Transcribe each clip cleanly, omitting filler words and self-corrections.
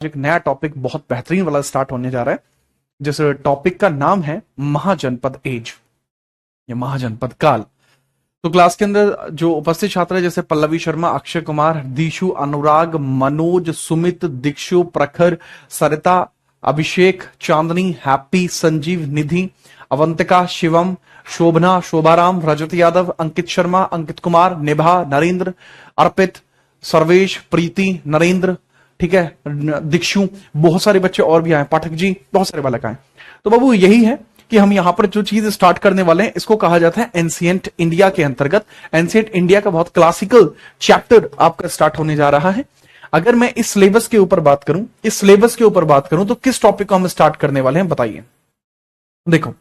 एक नया टॉपिक बहुत बेहतरीन वाला स्टार्ट होने जा रहा है, जिस टॉपिक का नाम है महाजनपद एज या महाजनपद काल। तो क्लास के अंदर जो उपस्थित छात्र है जैसे पल्लवी शर्मा, अक्षय कुमार, दीशु, अनुराग, मनोज, सुमित, दीक्षु, प्रखर, सरिता, अभिषेक, चांदनी, हैप्पी, संजीव, निधि, अवंतिका, शिवम, शोभना, शोभाराम, रजत यादव, अंकित शर्मा, अंकित कुमार, निभा, नरेंद्र, अर्पित, सर्वेश, प्रीति, नरेंद्र, ठीक है, दीक्षु, बहुत सारे बच्चे और भी आए, पाठक जी, बहुत सारे बालक आए। तो बाबू यही है कि हम यहां पर जो चीज स्टार्ट करने वाले हैं इसको कहा जाता है एंशिएंट इंडिया के अंतर्गत। एंशिएंट इंडिया का बहुत क्लासिकल चैप्टर आपका स्टार्ट होने जा रहा है। अगर मैं इस सिलेबस के ऊपर बात करूं, तो किस टॉपिक को हम स्टार्ट करने वाले हैं बताइए। देखो,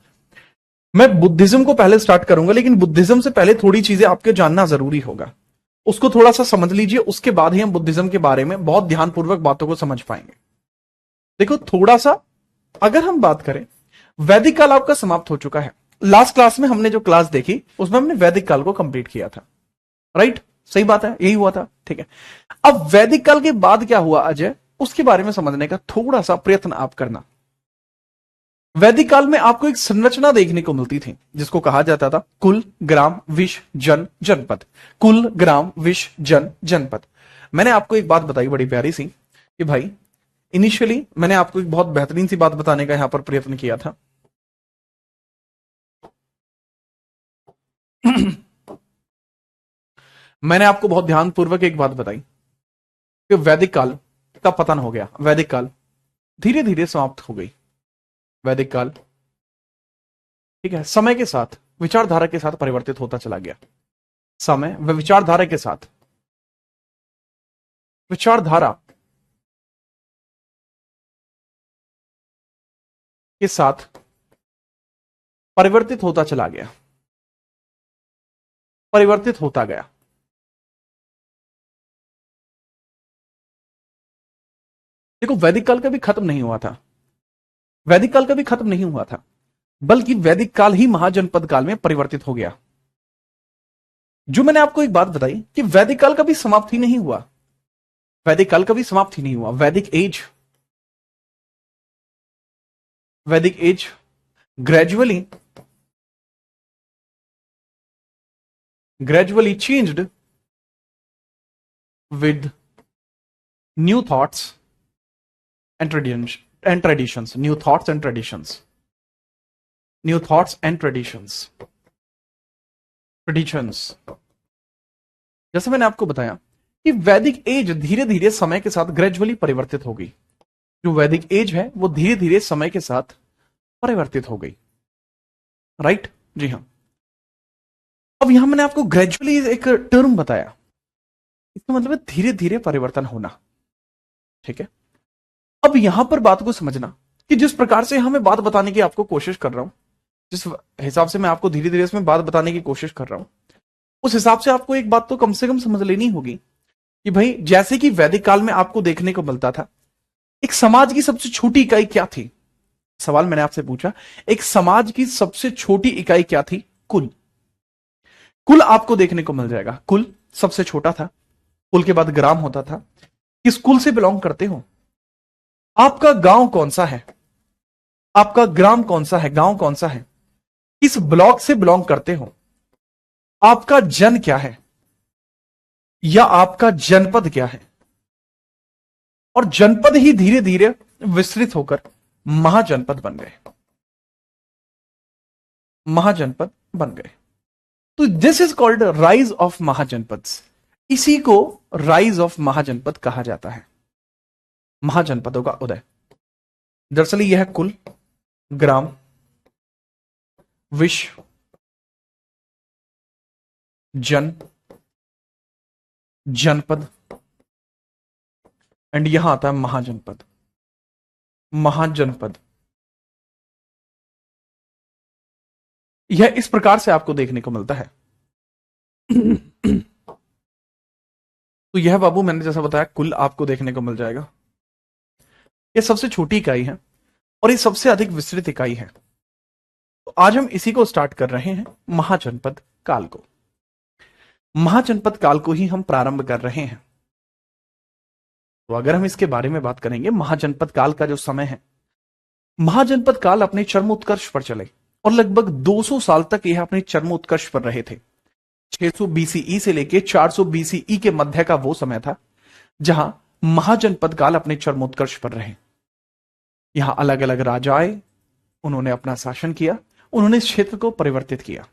मैं बुद्धिज्म को पहले स्टार्ट करूंगा, लेकिन बुद्धिज्म से पहले थोड़ी चीजें आपके जानना जरूरी होगा, उसको थोड़ा सा समझ लीजिए, उसके बाद ही हम बुद्धिज्म के बारे में बहुत ध्यानपूर्वक बातों को समझ पाएंगे। देखो थोड़ा सा, अगर हम बात करें, वैदिक काल आपका समाप्त हो चुका है। लास्ट क्लास में हमने जो क्लास देखी उसमें हमने वैदिक काल को कंप्लीट किया था, राइट? सही बात है, यही हुआ था, ठीक है। अब वैदिक काल के बाद क्या हुआ अजय, उसके बारे में समझने का थोड़ा सा प्रयत्न आप करना। वैदिक काल में आपको एक संरचना देखने को मिलती थी जिसको कहा जाता था कुल, ग्राम, विश, जन, जनपद। कुल, ग्राम, विश, जन, जनपद। मैंने आपको एक बात बताई बड़ी प्यारी सी कि भाई इनिशियली मैंने आपको एक बहुत बेहतरीन सी बात बताने का यहां पर प्रयत्न किया था। मैंने आपको बहुत ध्यानपूर्वक एक बात बताई कि वैदिक काल का पतन हो गया, वैदिक काल धीरे धीरे समाप्त हो गई। वैदिक काल, ठीक है, समय के साथ विचारधारा के साथ परिवर्तित होता चला गया। समय व विचारधारा के साथ, विचारधारा के साथ परिवर्तित होता चला गया, परिवर्तित होता गया। देखो वैदिक काल कभी खत्म नहीं हुआ था, वैदिक काल कभी खत्म नहीं हुआ था, बल्कि वैदिक काल ही महाजनपद काल में परिवर्तित हो गया। जो मैंने आपको एक बात बताई कि वैदिक काल कभी समाप्त ही नहीं हुआ, वैदिक काल कभी समाप्त ही नहीं हुआ। वैदिक as gradually changed with new thoughts and traditions, new thoughts and traditions, जैसे मैंने आपको बताया कि वैदिक एज धीरे धीरे समय के साथ ग्रेजुअली परिवर्तित हो गई। जो वैदिक एज है वो धीरे धीरे समय के साथ परिवर्तित हो गई, राइट? जी हां। अब यहां मैंने आपको ग्रेजुअली एक टर्म बताया, इसका मतलब है धीरे धीरे परिवर्तन होना, ठीक है। अब यहां पर बात को समझना कि जिस प्रकार से हमें बात बताने की आपको कोशिश कर रहा हूं, जिस हिसाब से मैं आपको धीरे धीरे इसमें बात बताने की कोशिश कर रहा हूं, उस हिसाब से आपको एक बात तो कम से कम समझ लेनी होगी कि भाई जैसे कि वैदिक काल में आपको देखने को मिलता था, एक समाज की सबसे छोटी इकाई क्या थी? सवाल मैंने आपसे पूछा, एक समाज की सबसे छोटी इकाई क्या थी? कुल। कुल आपको देखने को मिल जाएगा, कुल सबसे छोटा था, कुल के बाद ग्राम होता था। किस कुल से बिलोंग करते हो? आपका गांव कौन सा है? आपका ग्राम कौन सा है? गांव कौन सा है? किस ब्लॉक से बिलोंग करते हो? आपका जन क्या है या आपका जनपद क्या है? और जनपद ही धीरे धीरे विस्तृत होकर महाजनपद बन गए, महाजनपद बन गए। तो this is called rise of Mahajanapada. इसी को राइज ऑफ महाजनपद कहा जाता है, महाजनपदों का उदय। दरअसल यह कुल, ग्राम, विश, जन, जनपद एंड यहां आता है महाजनपद। महाजनपद यह इस प्रकार से आपको देखने को मिलता है। तो यह बाबू मैंने जैसा बताया कुल आपको देखने को मिल जाएगा, यह सबसे छोटी इकाई है और ये सबसे अधिक विस्तृत इकाई है। तो आज हम इसी को स्टार्ट कर रहे हैं, महाजनपद काल को। महाजनपद काल को ही हम प्रारंभ कर रहे हैं। तो अगर हम इसके बारे में बात करेंगे, महाजनपद काल का जो समय है, महाजनपद काल अपने चरमोत्कर्ष पर चले और लगभग 200 साल तक यह अपने चरमोत्कर्ष पर रहे थे। 600 बीसीई से लेकर 400 बीसीई के मध्य का वो समय था जहां महाजनपद काल अपने चरमोत्कर्ष पर रहे। यहां अलग अलग राजा आए, उन्होंने अपना शासन किया, उन्होंने इस क्षेत्र को परिवर्तित किया।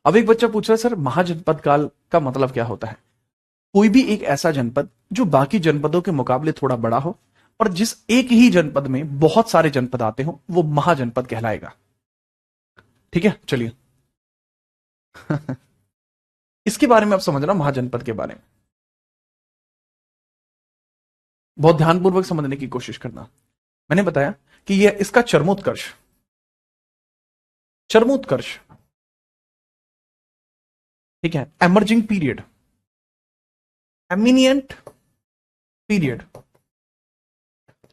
अब एक बच्चा पूछ रहा है, सर महाजनपद काल का मतलब क्या होता है? कोई भी एक ऐसा जनपद जो बाकी जनपदों के मुकाबले थोड़ा बड़ा हो और जिस एक ही जनपद में बहुत सारे जनपद आते हो, वो महाजनपद कहलाएगा। ठीक है, चलिए। इसके बारे में आप समझना, महाजनपद के बारे में बहुत ध्यानपूर्वक समझने की कोशिश करना। मैंने बताया कि यह इसका चरमोत्कर्ष, चरमोत्कर्ष, ठीक है, एमर्जिंग पीरियड, एमिनियंट पीरियड,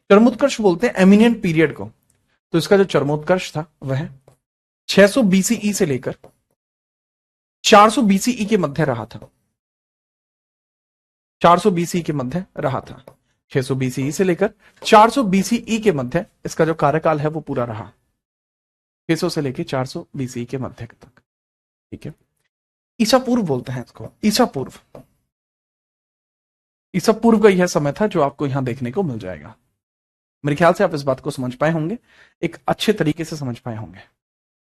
चरमोत्कर्ष बोलते हैं एमिनियंट पीरियड को। तो इसका जो चरमोत्कर्ष था वह 600 बीसीई से लेकर 400 बीसीई के मध्य रहा था। 400 बीसीई के मध्य रहा था। 600 बीसीई से लेकर 400 बीसीई के मध्य इसका जो कार्यकाल है वो पूरा रहा। 600 से लेकर 400 बीसीई के मध्य तक। ठीक है, ईसा पूर्व बोलते हैं इसको, ईसा पूर्व। ईसा पूर्व का यह समय था जो आपको यहां देखने को मिल जाएगा। मेरे ख्याल से आप इस बात को समझ पाए होंगे, एक अच्छे तरीके से समझ पाए होंगे।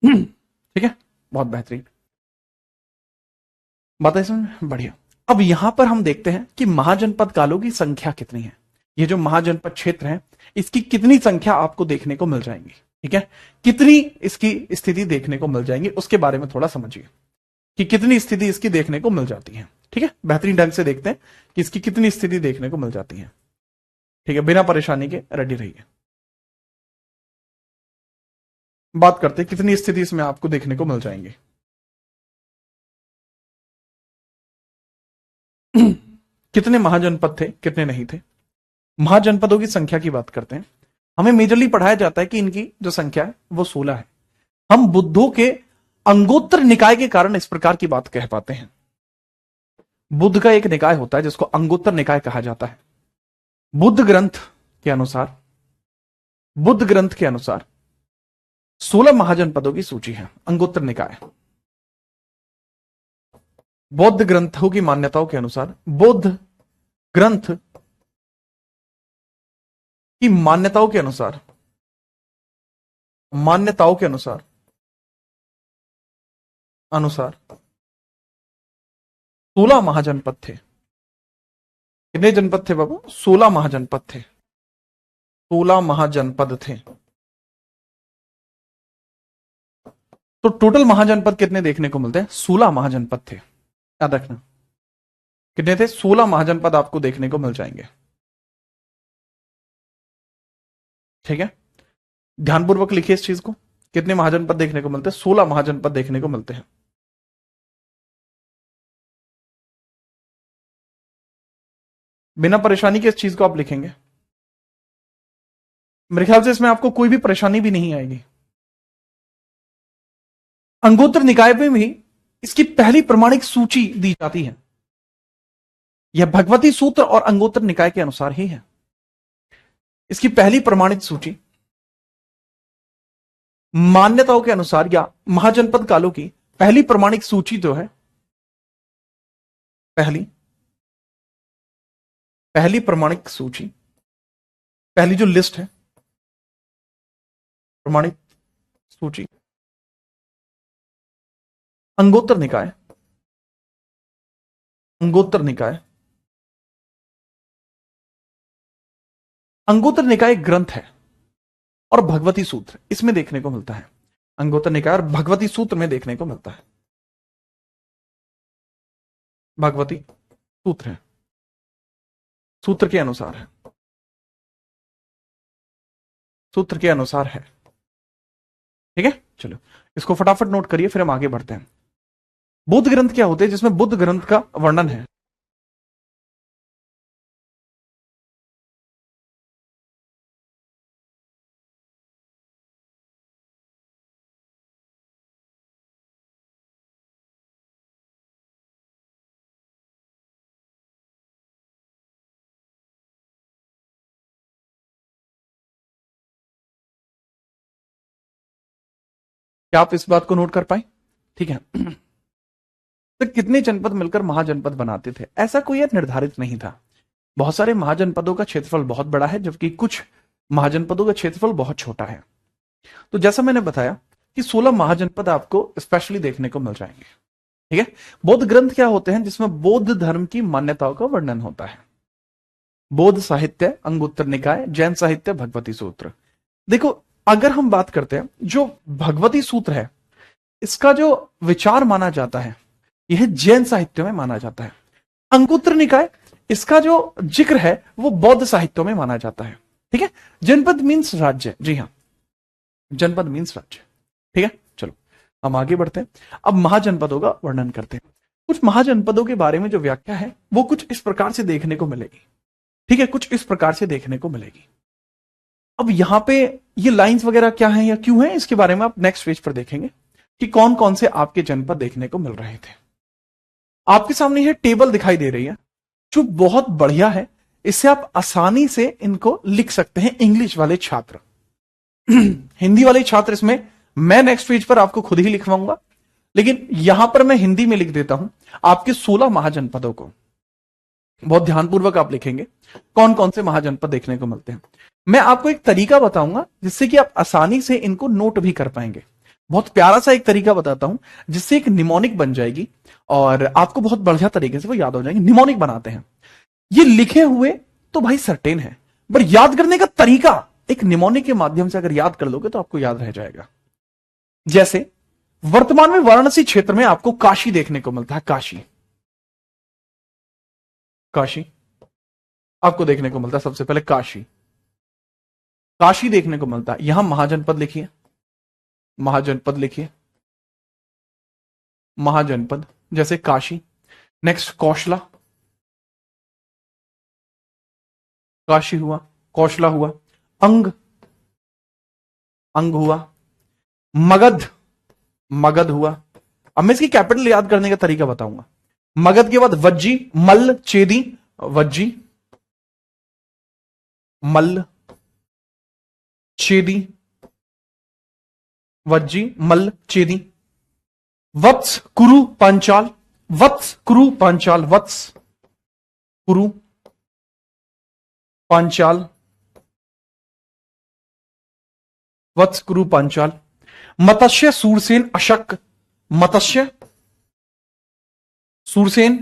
ठीक है, बहुत बेहतरीन बात है इसमें, बढ़िया। अब यहां पर हम देखते हैं कि महाजनपद कालों की संख्या कितनी है। ये जो महाजनपद क्षेत्र है, इसकी कितनी संख्या आपको देखने को मिल जाएंगी। ठीक है, कितनी इसकी स्थिति देखने को मिल जाएंगी, उसके बारे में थोड़ा समझिए कि कितनी स्थिति इसकी देखने को मिल जाती है। ठीक है, बेहतरीन ढंग से देखते हैं कि इसकी कितनी स्थिति देखने को मिल जाती है। ठीक है, बिना परेशानी के रेडी रहिए। बात करते हैं कितनी स्थिति इसमें आपको देखने को मिल जाएंगी। कितने महाजनपद थे, कितने नहीं थे। महाजनपदों की संख्या की बात करते हैं। हमें मेजरली पढ़ाया जाता है कि इनकी जो संख्या है वो 16 है। हम बुद्धों के अंगोत्तर निकाय के कारण इस प्रकार की बात कह पाते हैं। बुद्ध का एक निकाय होता है जिसको अंगोत्तर निकाय कहा जाता है। बुद्ध ग्रंथ के अनुसार, बुद्ध ग्रंथ के अनुसार 16 महाजनपदों की सूची है, अंगोत्तर निकाय। बौद्ध ग्रंथों की मान्यताओं के अनुसार, बौद्ध ग्रंथ की मान्यताओं के अनुसार, मान्यताओं के अनुसार अनुसार 16 महाजनपद थे। कितने जनपद थे बाबू? 16 महाजनपद थे। 16 महाजनपद थे। तो टोटल महाजनपद कितने देखने को मिलते हैं? 16 महाजनपद थे। याद रखना, कितने थे? 16 महाजनपद आपको देखने को मिल जाएंगे। ठीक है, ध्यानपूर्वक लिखिए इस चीज को। कितने महाजनपद देखने को मिलते हैं? 16 महाजनपद देखने को मिलते हैं। बिना परेशानी के इस चीज को आप लिखेंगे। मेरे ख्याल से इसमें आपको कोई भी परेशानी भी नहीं आएगी। अंगोत्तर निकाय में भी इसकी पहली प्रमाणिक सूची दी जाती है। यह भगवती सूत्र और अंगोत्तर निकाय के अनुसार ही है। इसकी पहली प्रमाणित सूची मान्यताओं के अनुसार, या महाजनपद कालों की पहली प्रमाणिक सूची जो है, पहली पहली प्रमाणिक सूची, पहली जो लिस्ट है प्रमाणित सूची, अंगोत्तर निकाय, अंगोत्तर निकाय, अंगोत्तर निकाय ग्रंथ है और भगवती सूत्र इसमें देखने को मिलता है। अंगोत्तर निकाय और भगवती सूत्र में देखने को मिलता है। भगवती सूत्र है, सूत्र के अनुसार है, सूत्र के अनुसार है। ठीक है, चलो इसको फटाफट नोट करिए, फिर हम आगे बढ़ते हैं। बुद्ध ग्रंथ क्या होते हैं? जिसमें बुद्ध ग्रंथ का वर्णन है। क्या आप इस बात को नोट कर पाए? ठीक है। तो कितने जनपद मिलकर महाजनपद बनाते थे? ऐसा कोई निर्धारित नहीं था। बहुत सारे महाजनपदों का क्षेत्रफल बहुत बड़ा है, जबकि कुछ महाजनपदों का क्षेत्रफल बहुत छोटा है। तो जैसा मैंने बताया कि 16 महाजनपद आपको स्पेशली देखने को मिल जाएंगे। ठीक है। बौद्ध ग्रंथ क्या होते हैं? जिसमें बौद्ध धर्म की मान्यताओं का वर्णन होता है। बौद्ध साहित्य अंगुत्तर निकाय, जैन साहित्य भगवती सूत्र। देखो, अगर हम बात करते हैं, जो भगवती सूत्र है इसका जो विचार माना जाता है यह जैन साहित्यों में माना जाता है। अंगुत्तर निकाय, इसका जो जिक्र है वो बौद्ध साहित्यों में माना जाता है। ठीक है। जनपद मीन्स राज्य। जी हां, जनपद मीन्स राज्य। ठीक है। चलो हम आगे बढ़ते हैं। अब महाजनपदों का वर्णन करते हैं। कुछ महाजनपदों के बारे में जो व्याख्या है वो कुछ इस प्रकार से देखने को मिलेगी। ठीक है, कुछ इस प्रकार से देखने को मिलेगी। अब यहां पे ये लाइंस वगैरह क्या है या क्यों है, इसके बारे में आप नेक्स्ट पेज पर देखेंगे कि कौन कौन से आपके जनपद देखने को मिल रहे थे। आपके सामने यह टेबल दिखाई दे रही है जो बहुत बढ़िया है। इससे आप आसानी से इनको लिख सकते हैं। इंग्लिश वाले छात्र हिंदी वाले छात्र इसमें मैं नेक्स्ट पेज पर आपको खुद ही लिखवाऊंगा, लेकिन यहां पर मैं हिंदी में लिख देता हूं आपके 16 महाजनपदों को। बहुत ध्यानपूर्वक आप लिखेंगे कौन कौन से महाजनपद देखने को मिलते हैं। मैं आपको एक तरीका बताऊंगा जिससे कि आप आसानी से इनको नोट भी कर पाएंगे। बहुत प्यारा सा एक तरीका बताता हूं जिससे एक निमोनिक बन जाएगी और आपको बहुत बढ़िया तरीके से वो याद हो जाएंगे। निमोनिक बनाते हैं, ये लिखे हुए तो भाई सर्टेन है, पर याद करने का तरीका एक निमोनिक के माध्यम से अगर याद कर लोगे तो आपको याद रह जाएगा। जैसे वर्तमान में वाराणसी क्षेत्र में आपको काशी देखने को मिलता है। काशी, काशी आपको देखने को मिलता है। सबसे पहले काशी, काशी देखने को मिलता है। यहां महाजनपद लिखिए, महाजनपद लिखिए, महाजनपद जैसे काशी। नेक्स्ट कौशला, काशी हुआ, कौशला हुआ। अंग, अंग हुआ। मगध, मगध हुआ। अब मैं इसकी कैपिटल याद करने का तरीका बताऊंगा। मगध के बाद वज्जी, मल्ल, चेदी। वज्जी, मल्ल, चेदी, वज्जी, मल्ल, चेदी। वत्स, कुरु, पांचाल। वत्स, कुरु, पांचाल। वत्स, कुरु, पांचाल। वत्स, कुरु, पांचाल। मत्स्य, सूरसेन, अशक। मत्स्य, सूरसेन,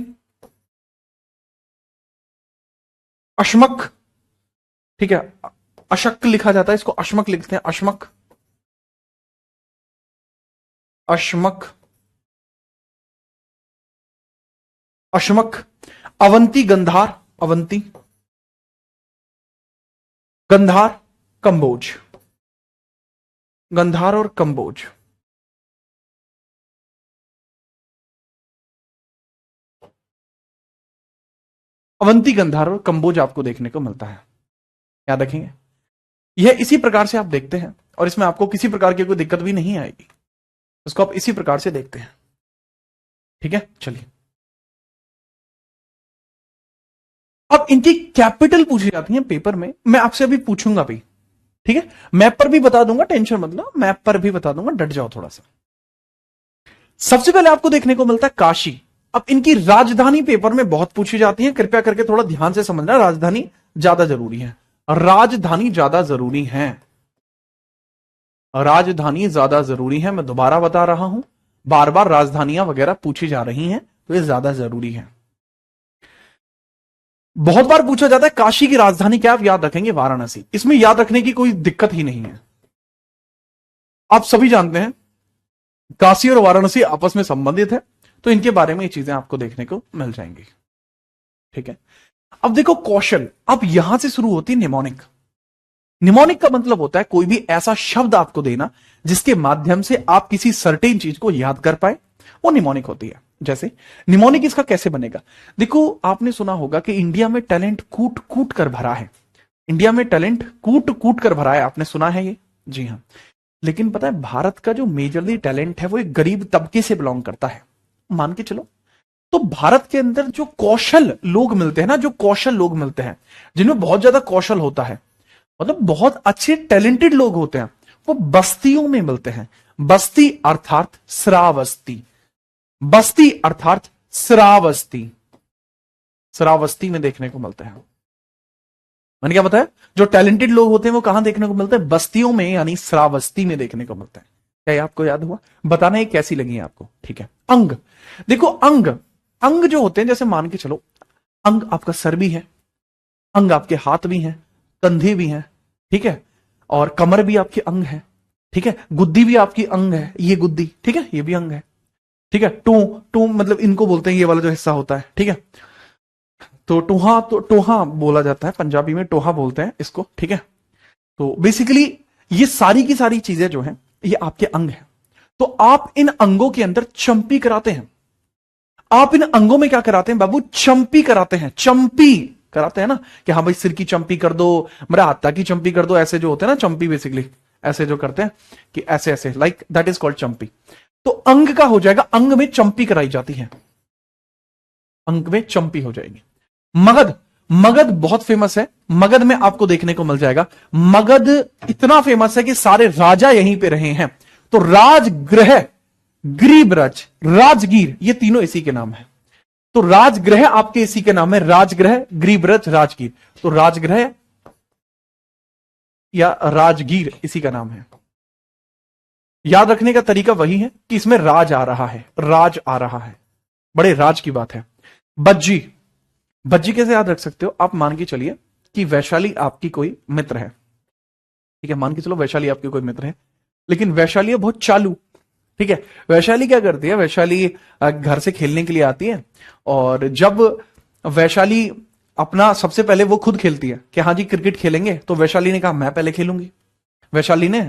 अश्मक। ठीक है, अशक लिखा जाता है, इसको अश्मक लिखते हैं। अश्मक, अश्मक, अश्मक। अवंती, गंधार। अवंती, गंधार, कंबोज। गंधार और कंबोज। अवंती, गंधार और कंबोज आपको देखने को मिलता है। याद रखेंगे, यह इसी प्रकार से आप देखते हैं और इसमें आपको किसी प्रकार की कोई दिक्कत भी नहीं आएगी। इसको आप इसी प्रकार से देखते हैं। ठीक है, चलिए। अब इनकी कैपिटल पूछी जाती है पेपर में, मैं आपसे अभी पूछूंगा भी। ठीक है, मैप पर भी बता दूंगा, टेंशन मत लो, मैप पर भी बता दूंगा, डट जाओ थोड़ा सा। सबसे पहले आपको देखने को मिलता है काशी। अब इनकी राजधानी पेपर में बहुत पूछी जाती है, कृपया करके थोड़ा ध्यान से समझना, राजधानी ज्यादा जरूरी है। राजधानी ज्यादा जरूरी है, राजधानी ज्यादा जरूरी है। मैं दोबारा बता रहा हूं, बार बार राजधानियां वगैरह पूछी जा रही हैं तो ये ज्यादा जरूरी है। बहुत बार पूछा जाता है काशी की राजधानी क्या, आप याद रखेंगे वाराणसी। इसमें याद रखने की कोई दिक्कत ही नहीं है। आप सभी जानते हैं काशी और वाराणसी आपस में संबंधित है, तो इनके बारे में ये चीजें आपको देखने को मिल जाएंगी। ठीक है, अब देखो कौशल। अब यहां से शुरू होती है निमोनिक। निमोनिक का मतलब होता है कोई भी ऐसा शब्द आपको देना जिसके माध्यम से आप किसी सर्टेन चीज को याद कर पाए, वो निमोनिक होती है। जैसे निमोनिक इसका कैसे बनेगा, देखो आपने सुना होगा कि इंडिया में टैलेंट कूट कूट कर भरा है। इंडिया में टैलेंट कूट कूट कर भरा है, आपने सुना है ये? जी हां। लेकिन पता है भारत का जो मेजरली टैलेंट है वो एक गरीब तबके से बिलोंग करता है, मान के चलो। तो भारत के अंदर जो कौशल लोग मिलते हैं ना, जो कौशल लोग मिलते हैं जिनमें बहुत ज्यादा कौशल होता है, मतलब बहुत अच्छे टैलेंटेड लोग होते हैं, वो बस्तियों में मिलते हैं। बस्ती अर्थात श्रावस्ती, बस्ती अर्थात श्रावस्ती, श्रावस्ती में देखने को मिलता है। मैंने क्या बताया, जो टैलेंटेड लोग होते हैं वो कहां देखने को मिलते हैं, बस्तियों में, यानी श्रावस्ती में देखने को मिलता है। क्या ये आपको याद हुआ? बताना है कैसी लगी आपको। ठीक है, अंग देखो, अंग, अंग जो होते हैं, जैसे मान के चलो अंग आपका सर भी है, अंग आपके हाथ भी हैं, कंधे भी हैं, ठीक है, और कमर भी आपकी अंग है, ठीक है, गुद्दी भी आपकी अंग है, ये गुद्दी, ठीक है, ये भी अंग है, ठीक है, टू टू मतलब इनको बोलते हैं ये वाला जो हिस्सा होता है, ठीक है, तो टोहा, तो टोहा बोला जाता है पंजाबी में, टोहा बोलते हैं इसको, ठीक है। तो बेसिकली ये सारी की सारी चीजें जो हैं ये आपके अंग हैं। तो आप इन अंगों के अंदर चंपी कराते हैं, आप इन अंगों में क्या कराते हैं बाबू, चंपी कराते हैं, चंपी कराते हैं ना, कि हाँ भाई सिर की चंपी कर दो, मेरा हाथा की चंपी कर दो, ऐसे जो होते हैं ना चंपी, बेसिकली ऐसे जो करते हैं कि ऐसे ऐसे, लाइक दैट इज कॉल्ड चंपी। तो अंग का हो जाएगा, अंग में चंपी कराई जाती है, अंग में चंपी हो जाएगी। मगध, मगध बहुत फेमस है, मगध में आपको देखने को मिल जाएगा, मगध इतना फेमस है कि सारे राजा यहीं पे रहे हैं। तो राजगृह, ग्रीबरज, राजगीर, ये तीनों इसी के नाम है। तो राजगृह आपके इसी के नाम है, राजगृह, ग्रीबरज, राजगीर। तो राजगृह या राजगीर इसी का नाम है। याद रखने का तरीका वही है कि इसमें राज आ रहा है, राज आ रहा है, बड़े राज की बात है। बज्जी, बज्जी कैसे याद रख सकते हो आप, मान के चलिए कि वैशाली आपकी कोई मित्र है, ठीक है, मान के चलो वैशाली आपकी कोई मित्र है, लेकिन वैशाली है बहुत चालू, ठीक है। वैशाली क्या करती है, वैशाली घर से खेलने के लिए आती है, और जब वैशाली अपना सबसे पहले वो खुद खेलती है कि हाँ जी क्रिकेट खेलेंगे, तो वैशाली ने कहा मैं पहले खेलूंगी, वैशाली ने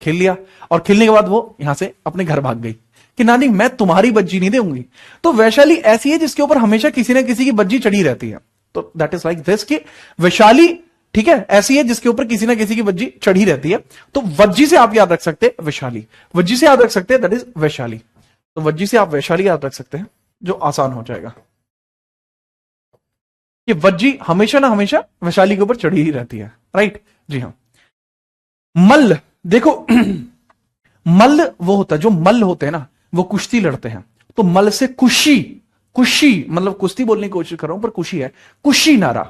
खेल लिया, और खेलने के बाद वो यहां से अपने घर भाग गई कि नानी मैं तुम्हारी बज्जी नहीं दूंगी। तो वैशाली ऐसी है जिसके ऊपर हमेशा किसी ना किसी की बज्जी चढ़ी रहती है। तो दैट इज लाइक दिस कि वैशाली, ठीक है, ऐसी है जिसके ऊपर किसी ना किसी की बज्जी चढ़ी रहती है। तो वज्जी से आप याद रख सकते हैं वैशाली, वज्जी से याद रख सकते हैं दैट इज वैशाली। तो वज्जी से आप वैशाली याद रख सकते हैं, जो आसान हो जाएगा कि वज्जी हमेशा ना हमेशा वैशाली के ऊपर चढ़ी ही रहती है, राइट जी हाँ। मल्ल देखो मल्ल वो होता है, जो मल्ल होते हैं ना वो कुश्ती लड़ते हैं। तो मल्ल से कुशी, कुशी मतलब कुश्ती बोलने की कोशिश कर रहा हूं पर कुशी है, कुशी नारा,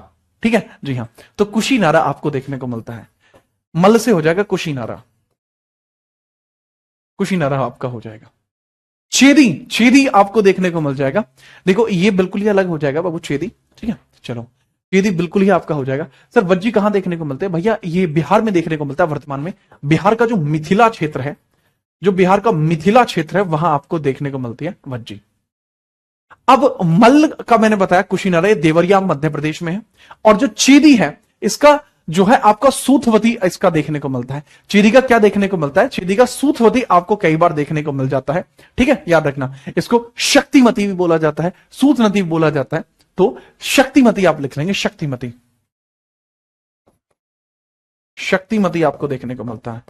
ठीक है जी हाँ। तो कुशी नारा आपको देखने को मिलता है, मल्ल से हो जाएगा कुशी नारा, कुशी नारा आपका हो जाएगा। छेदी, छेदी आपको देखने को मिल जाएगा, देखो ये बिल्कुल ही अलग हो जाएगा बाबू छेदी, ठीक है चलो, छेदी बिल्कुल ही आपका हो जाएगा। सर वज्जी कहां देखने को मिलते हैं भैया, ये बिहार में देखने को मिलता है वर्तमान में, बिहार का जो मिथिला क्षेत्र है, जो बिहार का मिथिला क्षेत्र है वहां आपको देखने को मिलती है वज्जी। अब मल्ल का मैंने बताया कुशीनगर, देवरिया मध्य प्रदेश में है, और जो चेदी है इसका जो है आपका सूथवती इसका देखने को मिलता है। चेदी का क्या देखने को मिलता है, चेदी का सूथवती आपको कई बार देखने को मिल जाता है, ठीक है याद रखना। इसको शक्तिमती भी बोला जाता है, सूथनती भी बोला जाता है, तो शक्तिमती आप लिख लेंगे, शक्तिमती, शक्तिमती आपको देखने को मिलता है।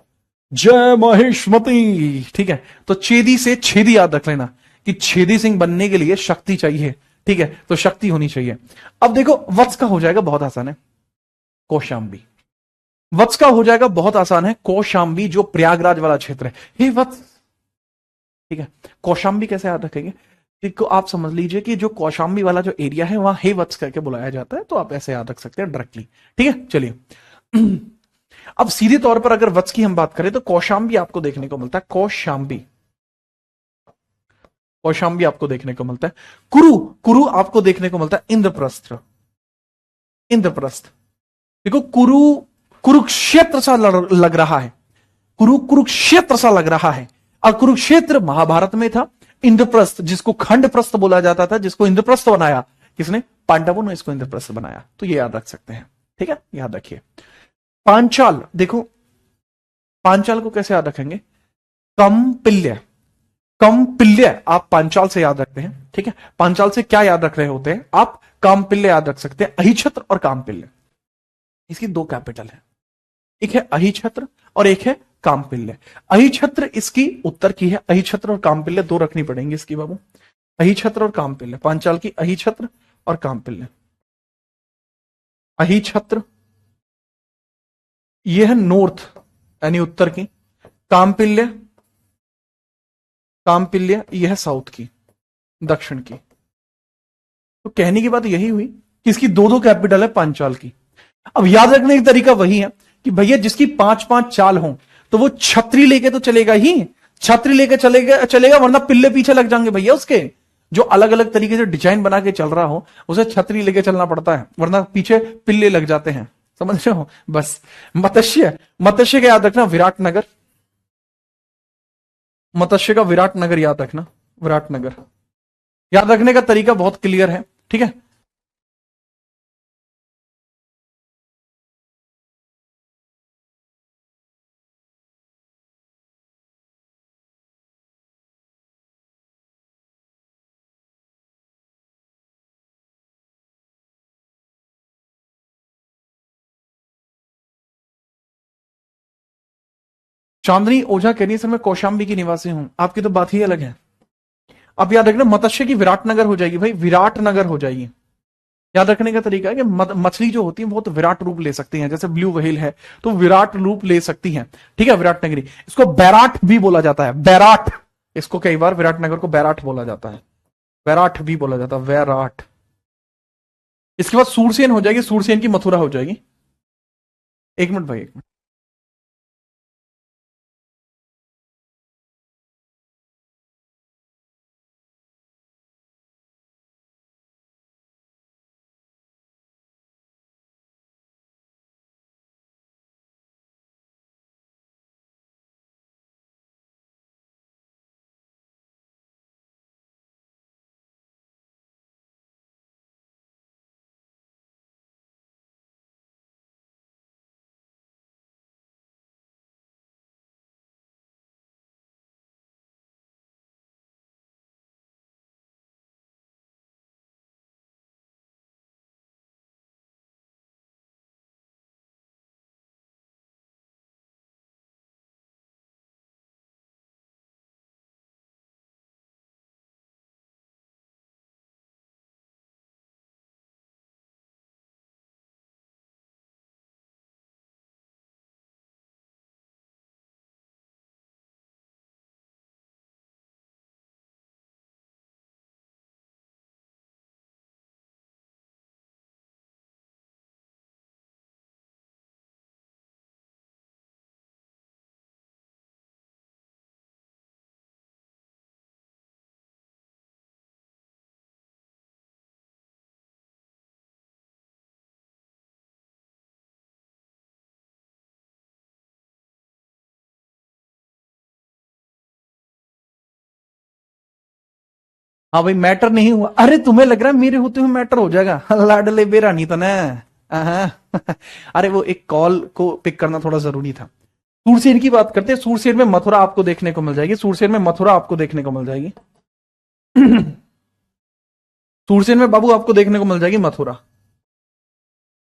जय महेशमती, ठीक है। तो चेदी से छेदी याद रख लेना कि छेदी सिंह बनने के लिए शक्ति चाहिए, ठीक है, तो शक्ति होनी चाहिए। अब देखो वत्स का हो जाएगा बहुत आसान है, कौशांबी, वत्स का हो जाएगा बहुत आसान है, कौशांबी जो प्रयागराज वाला क्षेत्र है। हे वत्स, ठीक है, कौशांबी कैसे याद रखेंगे, देखो आप समझ लीजिए कि जो कौशांबी वाला जो एरिया है वहां हे वत्स करके बुलाया जाता है, तो आप ऐसे याद रख सकते हैं डायरेक्टली, ठीक है चलिए। अब सीधे तौर पर अगर वत्स की हम बात करें तो कौशांबी आपको देखने को मिलता है, कौशांबी, कौशांबी आपको देखने को मिलता है। कुरु, कुरु आपको देखने को मिलता है इंद्रप्रस्थ, इंद्रप्रस्थ, देखो कुरु कुरुक्षेत्र सा लग रहा है, कुरु कुरुक्षेत्र सा लग रहा है, और कुरुक्षेत्र महाभारत में था। इंद्रप्रस्थ जिसको खंडप्रस्थ बोला जाता था, जिसको इंद्रप्रस्थ बनाया किसने, पांडवों ने इसको इंद्रप्रस्थ बनाया, तो ये याद रख सकते हैं, ठीक है याद रखिए। पांचाल, देखो पांचाल को कैसे याद रखेंगे, कमपिल्य, कमपिल्य आप पांचाल से याद रखते हैं, ठीक है। पांचाल से क्या याद रख रहे होते हैं आप, कामपिल्य याद रख सकते हैं, अहिछत्र और कामपिल्य, इसकी दो कैपिटल है, एक है अहिछत्र और एक है कामपिल्य। अहिछत्र इसकी उत्तर की है, अहिछत्र और कामपिल्य दो रखनी पड़ेंगी इसकी बाबू, अहिछत्र और कामपिल्य, पांचाल की अहिछत्र और कामपिल्य। अहिछत्र ये है नॉर्थ यानी उत्तर की, कामपिल्य कामपिल्य यह है साउथ की, दक्षिण की। तो कहने की बात यही हुई कि इसकी दो दो कैपिटल है पांचाल की। अब याद रखने का तरीका वही है कि भैया जिसकी पांच पांच चाल हो तो वो छतरी लेके तो चलेगा ही, छतरी लेके चलेगा चलेगा, वरना पिल्ले पीछे लग जाएंगे भैया उसके। जो अलग अलग तरीके से डिजाइन बना के चल रहा हो उसे छतरी लेके चलना पड़ता है, वरना पीछे पिल्ले लग जाते हैं। समझ रहे हो? बस मत्स्य, मत्स्य का याद रखना विराटनगर, मत्स्य का विराटनगर याद रखना, विराटनगर। याद रखने का तरीका बहुत क्लियर है, ठीक है। चांदनी ओझा कह रही है सर मैं कौशाम्बी की निवासी हूं, आपकी तो बात ही अलग है। अब याद रखना मत्स्य की विराटनगर हो जाएगी भाई, विराटनगर हो जाएगी। याद रखने का तरीका है कि मछली जो होती है बहुत विराट रूप ले सकती हैं, जैसे ब्लू व्हेल है तो विराट रूप ले सकती हैं, ठीक है। विराटनगरी, इसको बैराट भी बोला जाता है, बैराट। इसको कई बार विराटनगर को बैराट बोला जाता है, बैराट भी बोला जाता है, वैराट। इसके बाद सूरसेन हो जाएगी, सूरसेन की मथुरा हो जाएगी। एक मिनट भाई, एक मिनट। हाँ भाई मैटर नहीं हुआ, अरे तुम्हें लग रहा है मेरे होते हुए मैटर हो जाएगा? लाडले बेरा नहीं तो ना। अरे वो एक कॉल को पिक करना थोड़ा जरूरी था। सूरसेन की बात करते हैं, सूरसेन में मथुरा आपको देखने को मिल जाएगी, सूरसेन में मथुरा आपको देखने को मिल जाएगी। सूरसेन में बाबू आपको देखने को मिल जाएगी मथुरा।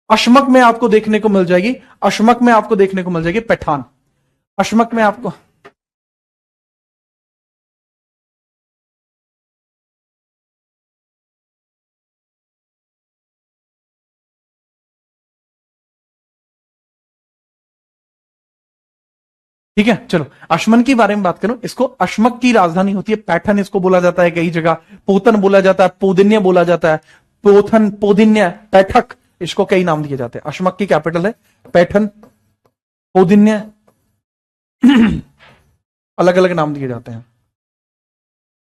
अशमक में आपको देखने को मिल जाएगी, अशमक में आपको देखने को मिल जाएगी पैठान। अशमक में आपको, ठीक है चलो अशमन के बारे में बात करो। इसको अशमक की राजधानी होती है पैठन, इसको बोला जाता है कई जगह, पोतन बोला जाता है, पोदिन्य बोला जाता है, पोथन, पोदिन्य, पैठक, इसको कई नाम दिए जाते हैं। अशमक की कैपिटल है पैठन, पोदिन्य, अलग अलग नाम दिए जाते हैं।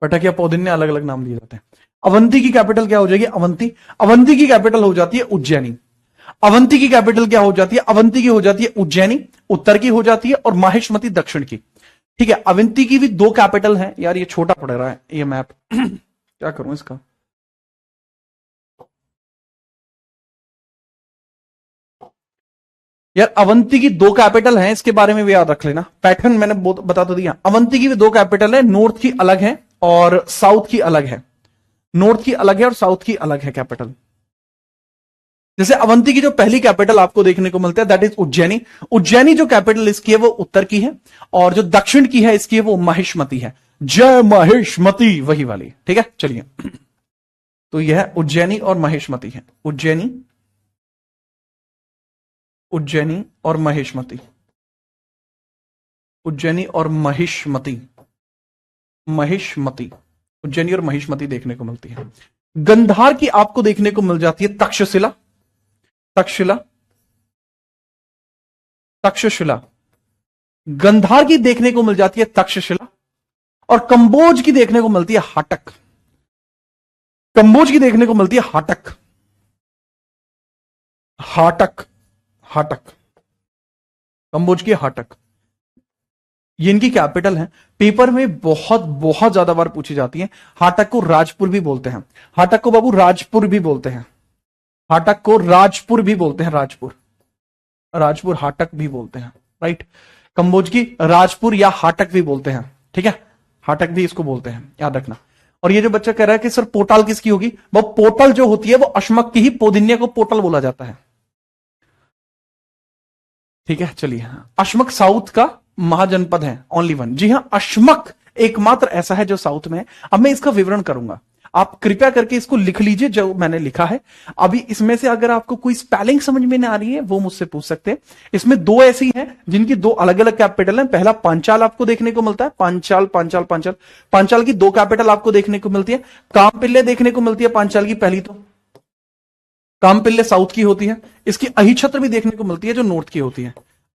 पैठक या पोदिन्य अलग अलग नाम दिए जाते हैं। अवंती की कैपिटल क्या हो जाएगी? अवंती। अवंती की कैपिटल हो जाती है उज्जैनी। अवंती की कैपिटल क्या हो जाती है? अवंती की हो जाती है उज्जैनी, उत्तर की हो जाती है, और माहेश्मती दक्षिण की। ठीक है, अवंती की भी दो कैपिटल है। यार ये छोटा पड़ रहा है ये मैप, क्या करूं इसका? यार अवंती की दो कैपिटल हैं, इसके बारे में भी याद रख लेना। पैटर्न मैंने बता तो दिया। अवंती की भी दो कैपिटल है, नॉर्थ की अलग है और साउथ की अलग है। नॉर्थ की अलग है और साउथ की अलग है कैपिटल। जैसे अवंती की जो पहली कैपिटल आपको देखने को मिलता है दैट इज उज्जैनी। उज्जैनी जो कैपिटल इसकी है वो उत्तर की है, और जो दक्षिण की है इसकी है वो माहिष्मती है। जय माहिष्मती, वही वाली। ठीक है चलिए, तो यह उज्जैनी और माहिष्मती है। उज्जैनी, उज्जैनी और महेशमती, उज्जैनी और महिष्मती। महिष्मती, उज्जैनी और महिष्मती देखने को मिलती है। गंधार की आपको देखने को मिल जाती है तक्षशिला, तक्षशिला, तक्षशिला। गंधार की देखने को मिल जाती है तक्षशिला, और कंबोज की देखने को मिलती है हाटक, कंबोज की देखने को मिलती है हाटक, हाटक, हाटक, कंबोज की हाटक। ये इनकी कैपिटल है। पेपर में बहुत बहुत ज्यादा बार पूछी जाती है। हाटक को राजपुर भी बोलते हैं, हाटक को बाबू राजपुर भी बोलते हैं, हाटक को राजपुर भी बोलते हैं, राजपुर, राजपुर हाटक भी बोलते हैं, राइट। कंबोज की राजपुर या हाटक भी बोलते हैं, ठीक है, हाटक भी इसको बोलते हैं, याद रखना। और ये जो बच्चा कह रहा है कि सर पोटाल किसकी होगी, वो पोटल जो होती है वो अश्मक की ही, पोदिन्या को पोटल बोला जाता है, ठीक है। चलिए, अश्मक साउथ का महाजनपद है, ओनली वन। जी हां, अश्मक एकमात्र ऐसा है जो साउथ में है। अब मैं इसका विवरण करूंगा, आप कृपया करके इसको लिख लीजिए जो मैंने लिखा है। अभी इसमें से अगर आपको कोई स्पेलिंग समझ में नहीं आ रही है वो मुझसे पूछ सकते हैं। इसमें दो ऐसी हैं जिनकी दो अलग अलग कैपिटल हैं। पहला पांचाल आपको देखने को मिलता है, पांचाल, पांचाल, पांचाल, पांचाल की दो कैपिटल आपको देखने को मिलती है। कामपिल्ले देखने को मिलती है पांचाल की, पहली तो कामपिल्ले साउथ की होती है। इसकी अहिछत्र भी देखने को मिलती है जो नॉर्थ की होती है,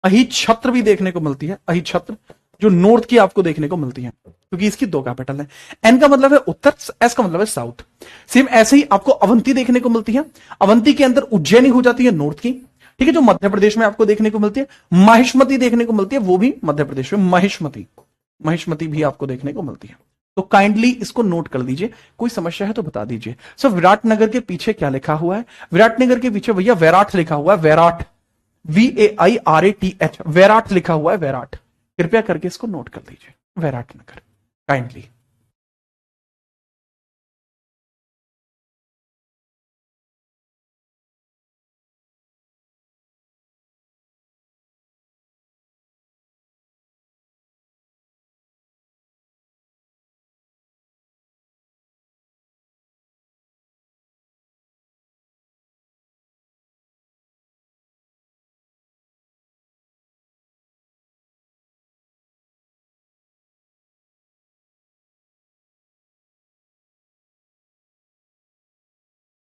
अहिछत्र भी देखने को मिलती है, अहिछत्र जो नॉर्थ की आपको देखने को मिलती है, क्योंकि इसकी दो कैपिटल है। एन का मतलब है उत्तर, एस का मतलब है साउथ। सेम ऐसे ही आपको अवंती देखने को मिलती है। अवंती के अंदर उज्जैनी हो जाती है नॉर्थ की, ठीक है, जो मध्य प्रदेश में आपको देखने को मिलती है। महिष्मती देखने को मिलती है, वो भी मध्य प्रदेश में, महिष्मती, महिष्मती भी आपको देखने को मिलती है। तो काइंडली इसको नोट कर लीजिए, कोई समस्या है तो बता दीजिए। सर विराटनगर के पीछे क्या लिखा हुआ है? विराटनगर के पीछे भैया वैराट लिखा हुआ है, वैराट, VAIRATH, वैराट लिखा हुआ है, वैराट। कृपया करके इसको नोट कर लीजिए, वैराटनगर, काइंडली।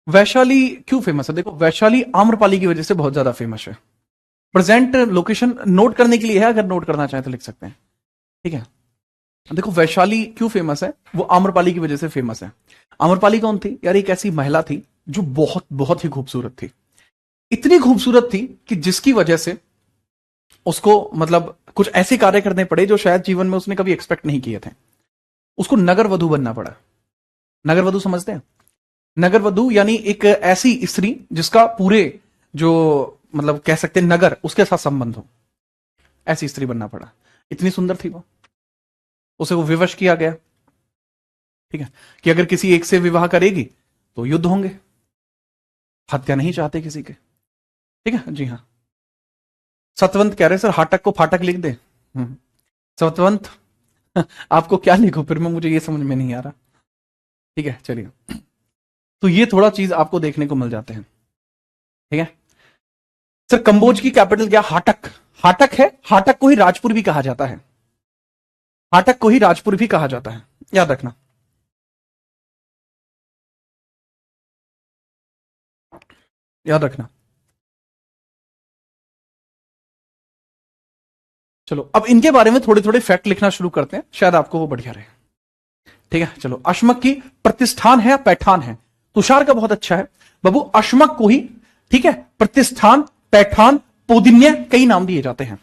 वैशाली क्यों फेमस है? देखो, वैशाली आम्रपाली की वजह से बहुत ज्यादा फेमस है। प्रेजेंट लोकेशन नोट करने के लिए है, अगर नोट करना चाहें तो लिख सकते हैं, ठीक है। देखो वैशाली क्यों फेमस है, वो आम्रपाली की वजह से फेमस है। आम्रपाली कौन थी यार? एक ऐसी महिला थी जो बहुत बहुत ही खूबसूरत थी, इतनी खूबसूरत थी कि जिसकी वजह से उसको मतलब कुछ ऐसे कार्य करने पड़े जो शायद जीवन में उसने कभी एक्सपेक्ट नहीं किए थे। उसको नगर वधु बनना पड़ा। नगर वधु समझते हैं? नगर वधु यानी एक ऐसी स्त्री जिसका पूरे जो मतलब कह सकते हैं नगर, उसके साथ संबंध हो, ऐसी स्त्री बनना पड़ा। इतनी सुंदर थी वो, उसे वो विवश किया गया, ठीक है, कि अगर किसी एक से विवाह करेगी तो युद्ध होंगे, हत्या नहीं चाहते किसी के, ठीक है। जी हाँ, सतवंत कह रहे सर हाटक को फाटक लिख दे। सतवंत आपको क्या लिखो फिर, मैं मुझे ये समझ में नहीं आ रहा, ठीक है। चलिए, तो ये थोड़ा चीज आपको देखने को मिल जाते हैं, ठीक है। सर कंबोज की कैपिटल क्या? हाटक, हाटक है, हाटक को ही राजपुर भी कहा जाता है, हाटक को ही राजपुर भी कहा जाता है, याद रखना। याद रखना। चलो अब इनके बारे में थोड़े थोड़े फैक्ट लिखना शुरू करते हैं, शायद आपको वो बढ़िया रहे, ठीक है। चलो, अश्मक की प्रतिष्ठान है या पैठान है? तुषार का बहुत अच्छा है बाबू, अश्मक को ही, ठीक है, प्रतिष्ठान, पैठान, पोदिन्य कई नाम दिए जाते हैं।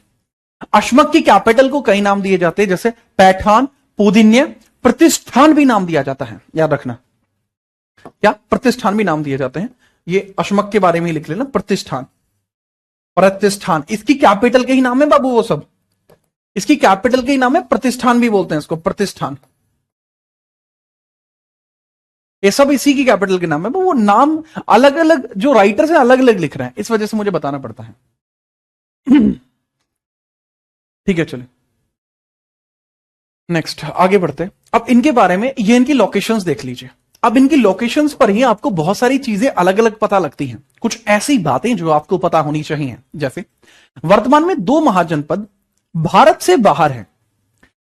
अश्मक की कैपिटल को कई नाम दिए जाते हैं, जैसे पैठान, पोदिन्य, प्रतिष्ठान भी नाम दिया जाता है, याद रखना। क्या? प्रतिष्ठान भी नाम दिए जाते हैं। ये अश्मक के बारे में ही लिख लेना, प्रतिष्ठान, प्रतिष्ठान, इसकी कैपिटल के ही नाम है बाबू, वो सब इसकी कैपिटल के ही नाम है, प्रतिष्ठान भी बोलते हैं इसको, प्रतिष्ठान। ये सब इसी की कैपिटल के नाम है, वो नाम अलग अलग जो राइटर्स हैं अलग अलग लिख रहे हैं, इस वजह से मुझे बताना पड़ता है। ठीक है, चलिए नेक्स्ट आगे बढ़ते। अब इनके बारे में, ये इनकी लोकेशंस देख लीजिए। अब इनकी लोकेशंस पर ही आपको बहुत सारी चीजें अलग अलग पता लगती हैं, कुछ ऐसी बातें जो आपको पता होनी चाहिए। जैसे वर्तमान में 2 महाजनपद भारत से बाहर हैं,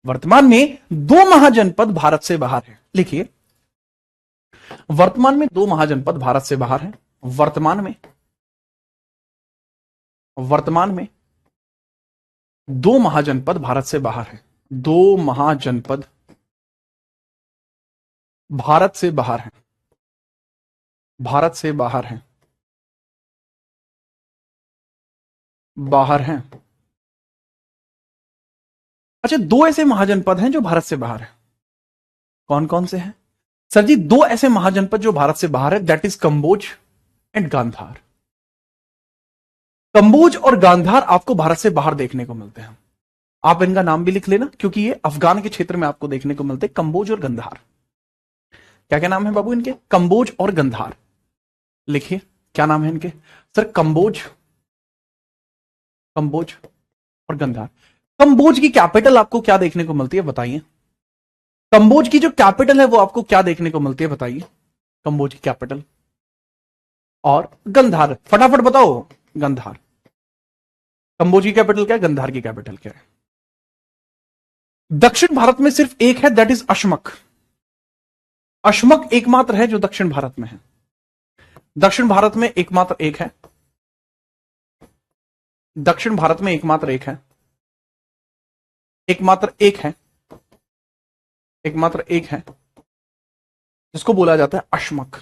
वर्तमान में 2 महाजनपद भारत से बाहर है। लिखिए, वर्तमान में 2 महाजनपद भारत से बाहर है। वर्तमान में 2 महाजनपद भारत से बाहर है। 2 महाजनपद भारत से बाहर है। भारत से बाहर है। बाहर हैं। अच्छा, 2 ऐसे महाजनपद हैं जो भारत से बाहर है। कौन कौन से हैं सर जी? 2 ऐसे महाजनपद जो भारत से बाहर है, that is Kamboja and Gandhara. Kamboja और गांधार आपको भारत से बाहर देखने को मिलते हैं। आप इनका नाम भी लिख लेना, क्योंकि ये अफगान के क्षेत्र में आपको देखने को मिलते हैं, कंबोज और गंधार। क्या क्या नाम है बाबू इनके? कंबोज और गंधार। लिखिए, क्या नाम है इनके सर? कंबोज और गंधार। कंबोज की कैपिटल आपको क्या देखने को मिलती है बताइए? कंबोज की जो कैपिटल है वो आपको क्या देखने को मिलती है बताइए? कंबोज की कैपिटल। और गंधार, फटाफट बताओ। गंधार। कंबोज की कैपिटल क्या है? गंधार की कैपिटल क्या है? दक्षिण भारत में सिर्फ एक है, दैट इज अशमक। अशमक एकमात्र है जो दक्षिण भारत में है। दक्षिण भारत में एकमात्र एक है। दक्षिण भारत में एकमात्र एक है। एकमात्र एक है जिसको बोला जाता है अशमक।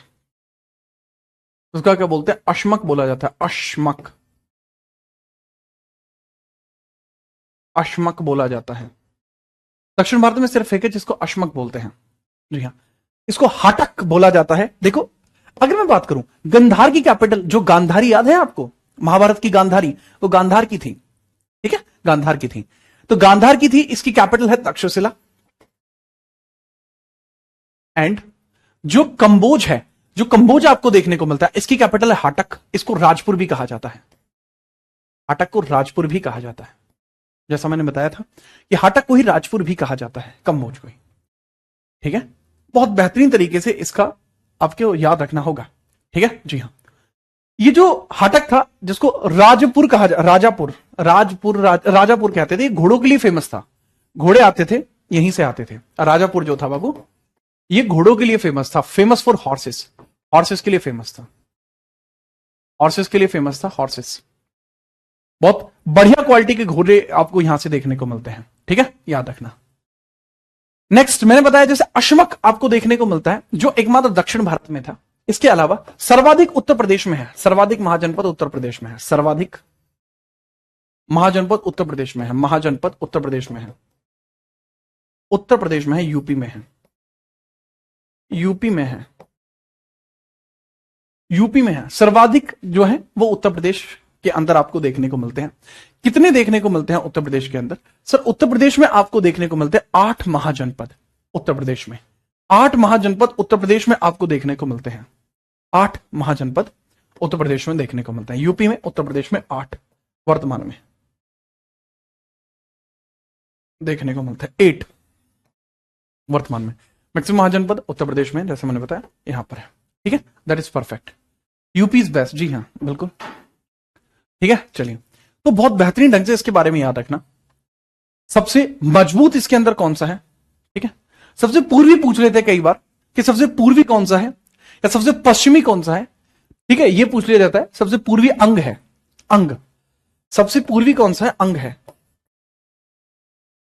उसका क्या बोलते हैं? अशमक बोला जाता है। अशमक बोला जाता है। दक्षिण भारत में सिर्फ एक है जिसको अशमक बोलते हैं। जी हाँ, इसको हाटक बोला जाता है। देखो, अगर मैं बात करूं गंधार की कैपिटल, जो गांधारी याद है आपको? महाभारत की गांधारी, वो गांधार की थी। ठीक है, गांधार की थी। तो गांधार की थी, इसकी कैपिटल है तक्षशिला। एंड जो कंबोज है, जो कंबोज आपको देखने को मिलता है, इसकी कैपिटल है हाटक। इसको राजपुर भी कहा जाता है। हाटक को राजपुर भी कहा जाता है। जैसा मैंने बताया था कि हाटक को ही राजपुर भी कहा जाता है, कंबोज को ही। ठीक है, बहुत बेहतरीन तरीके से इसका आपको याद रखना होगा। ठीक है जी हाँ, ये जो हाटक था जिसको राजपुर कहा राजापुर कहते थे, घोड़ों के लिए फेमस था। घोड़े आते थे, यहीं से आते थे। राजापुर जो था बाबू, ये घोड़ों के लिए फेमस था। Famous for horses. हॉर्सेस के लिए फेमस था। हॉर्सेस। बहुत बढ़िया क्वालिटी के घोड़े आपको यहां से देखने को मिलते हैं। ठीक है, याद रखना। नेक्स्ट मैंने बताया जैसे अशमक आपको देखने को मिलता है, जो एकमात्र दक्षिण भारत में था। इसके अलावा सर्वाधिक उत्तर प्रदेश में है। सर्वाधिक महाजनपद उत्तर प्रदेश में है। सर्वाधिक महाजनपद उत्तर प्रदेश में है। महाजनपद उत्तर प्रदेश में है। उत्तर प्रदेश में है, यूपी में है। यूपी में है। सर्वाधिक जो है वो उत्तर प्रदेश के अंदर आपको देखने को मिलते हैं। कितने देखने को मिलते हैं उत्तर प्रदेश के अंदर? सर, उत्तर प्रदेश में आपको देखने को मिलते हैं 8 महाजनपद। उत्तर प्रदेश में 8 महाजनपद उत्तर प्रदेश में आपको देखने को मिलते हैं। 8 महाजनपद उत्तर प्रदेश में देखने को मिलते हैं। यूपी में, उत्तर प्रदेश में 8 वर्तमान में देखने को मिलते हैं। 8 वर्तमान में। मैक्सिमम महाजनपद उत्तर प्रदेश में, जैसे मैंने बताया, यहां पर है। ठीक है, that is perfect. UP is best. जी हाँ, बिल्कुल ठीक है। चलिए, तो बहुत बेहतरीन ढंग से इसके बारे में याद रखना। सबसे मजबूत इसके अंदर कौन सा है? ठीक है, सबसे पूर्वी पूछ लेते हैं कई बार कि सबसे पूर्वी कौन सा है या सबसे पश्चिमी कौन सा है। ठीक है, यह पूछ लिया जाता है। सबसे पूर्वी अंग है। अंग। सबसे पूर्वी कौन सा है? अंग है।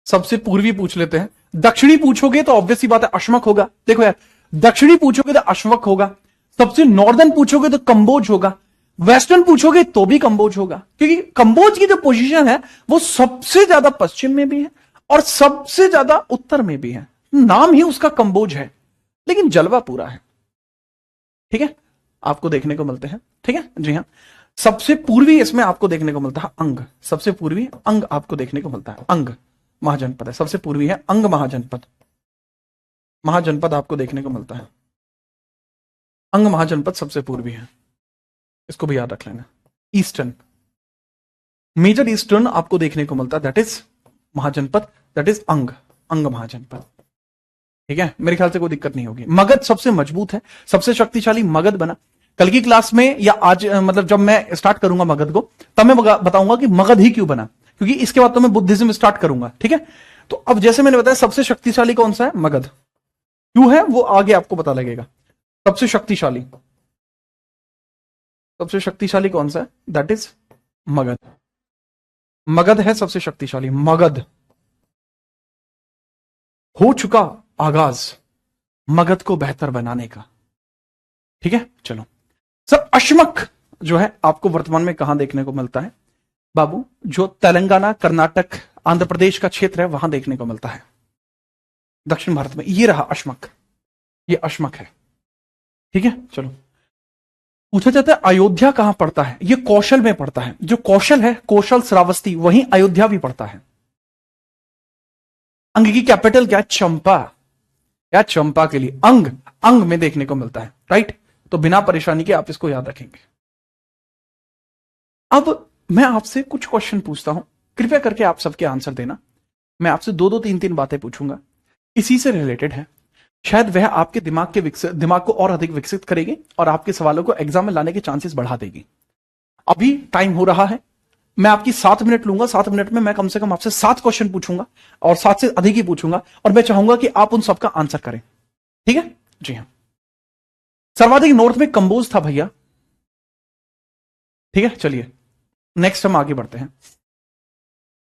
सबसे पूर्वी पूछ लेते हैं। दक्षिणी पूछोगे तो ऑब्वियसली बात है अशमक होगा। देखो यार, दक्षिणी पूछोगे तो अशमक होगा। सबसे नॉर्दर्न पूछोगे तो कंबोज होगा। वेस्टर्न पूछोगे तो भी कंबोज होगा, क्योंकि कंबोज की जो पोजीशन है वो सबसे ज्यादा पश्चिम में भी है और सबसे ज्यादा उत्तर में भी है। नाम ही उसका कंबोज है, लेकिन जलवा पूरा है। ठीक है, आपको देखने को मिलते हैं। ठीक है जी हाँ, सबसे पूर्वी इसमें आपको देखने को मिलता है अंग। सबसे पूर्वी अंग आपको देखने को मिलता है। अंग महाजनपद है, सबसे पूर्वी है अंग महाजनपद। महाजनपद आपको देखने को मिलता है। अंग महाजनपद सबसे पूर्वी है, इसको भी याद रख लेना। ईस्टर्न, मेजर ईस्टर्न आपको देखने को मिलता है, दैट इज महाजनपद, दैट इज अंग महाजनपद। ठीक है, मेरे ख्याल से कोई दिक्कत नहीं होगी। मगध सबसे मजबूत है, सबसे शक्तिशाली मगध बना। कल की क्लास में या आज मतलब जब मैं स्टार्ट करूंगा मगध को, तब मैं बताऊंगा कि मगध ही क्यों बना, क्योंकि इसके बाद तो मैं बुद्धिज्म स्टार्ट करूंगा। ठीक है, तो अब जैसे मैंने बताया सबसे शक्तिशाली कौन सा है, मगध। क्यों है वो आगे आपको पता लगेगा। सबसे शक्तिशाली, सबसे शक्तिशाली कौन सा है, दैट इज मगध। मगध है सबसे शक्तिशाली। मगध हो चुका आगाज मगध को बेहतर बनाने का। ठीक है, चलो सर, अश्मक जो है आपको वर्तमान में कहां देखने को मिलता है बाबू, जो तेलंगाना, कर्नाटक, आंध्र प्रदेश का क्षेत्र है वहां देखने को मिलता है, दक्षिण भारत में। ये रहा अश्मक, ये अश्मक है। ठीक है, चलो पूछा जाता है अयोध्या कहां पड़ता है, ये कौशल में पड़ता है। जो कौशल है, कौशल, श्रावस्ती, वहीं अयोध्या भी पड़ता है। अंग की कैपिटल क्या है, चंपा। या चंपा के लिए अंग, अंग में देखने को मिलता है, राइट। तो बिना परेशानी के आप इसको याद रखेंगे। अब मैं आपसे कुछ क्वेश्चन पूछता हूं, कृपया करके आप सबके आंसर देना। मैं आपसे दो दो तीन तीन बातें पूछूंगा, इसी से रिलेटेड है। शायद वह आपके दिमाग को और अधिक विकसित करेगी और आपके सवालों को एग्जाम में लाने के चांसेस बढ़ा देगी। अभी टाइम हो रहा है, मैं आपकी 7 मिनट लूंगा। 7 मिनट में मैं कम से कम आपसे 7 क्वेश्चन पूछूंगा और 7 से अधिक ही पूछूंगा, और मैं चाहूंगा कि आप उन सबका आंसर करें। ठीक है जी हाँ। सर्वाधिक नॉर्थ में कंबोज था भैया। ठीक है, चलिए नेक्स्ट हम आगे बढ़ते हैं।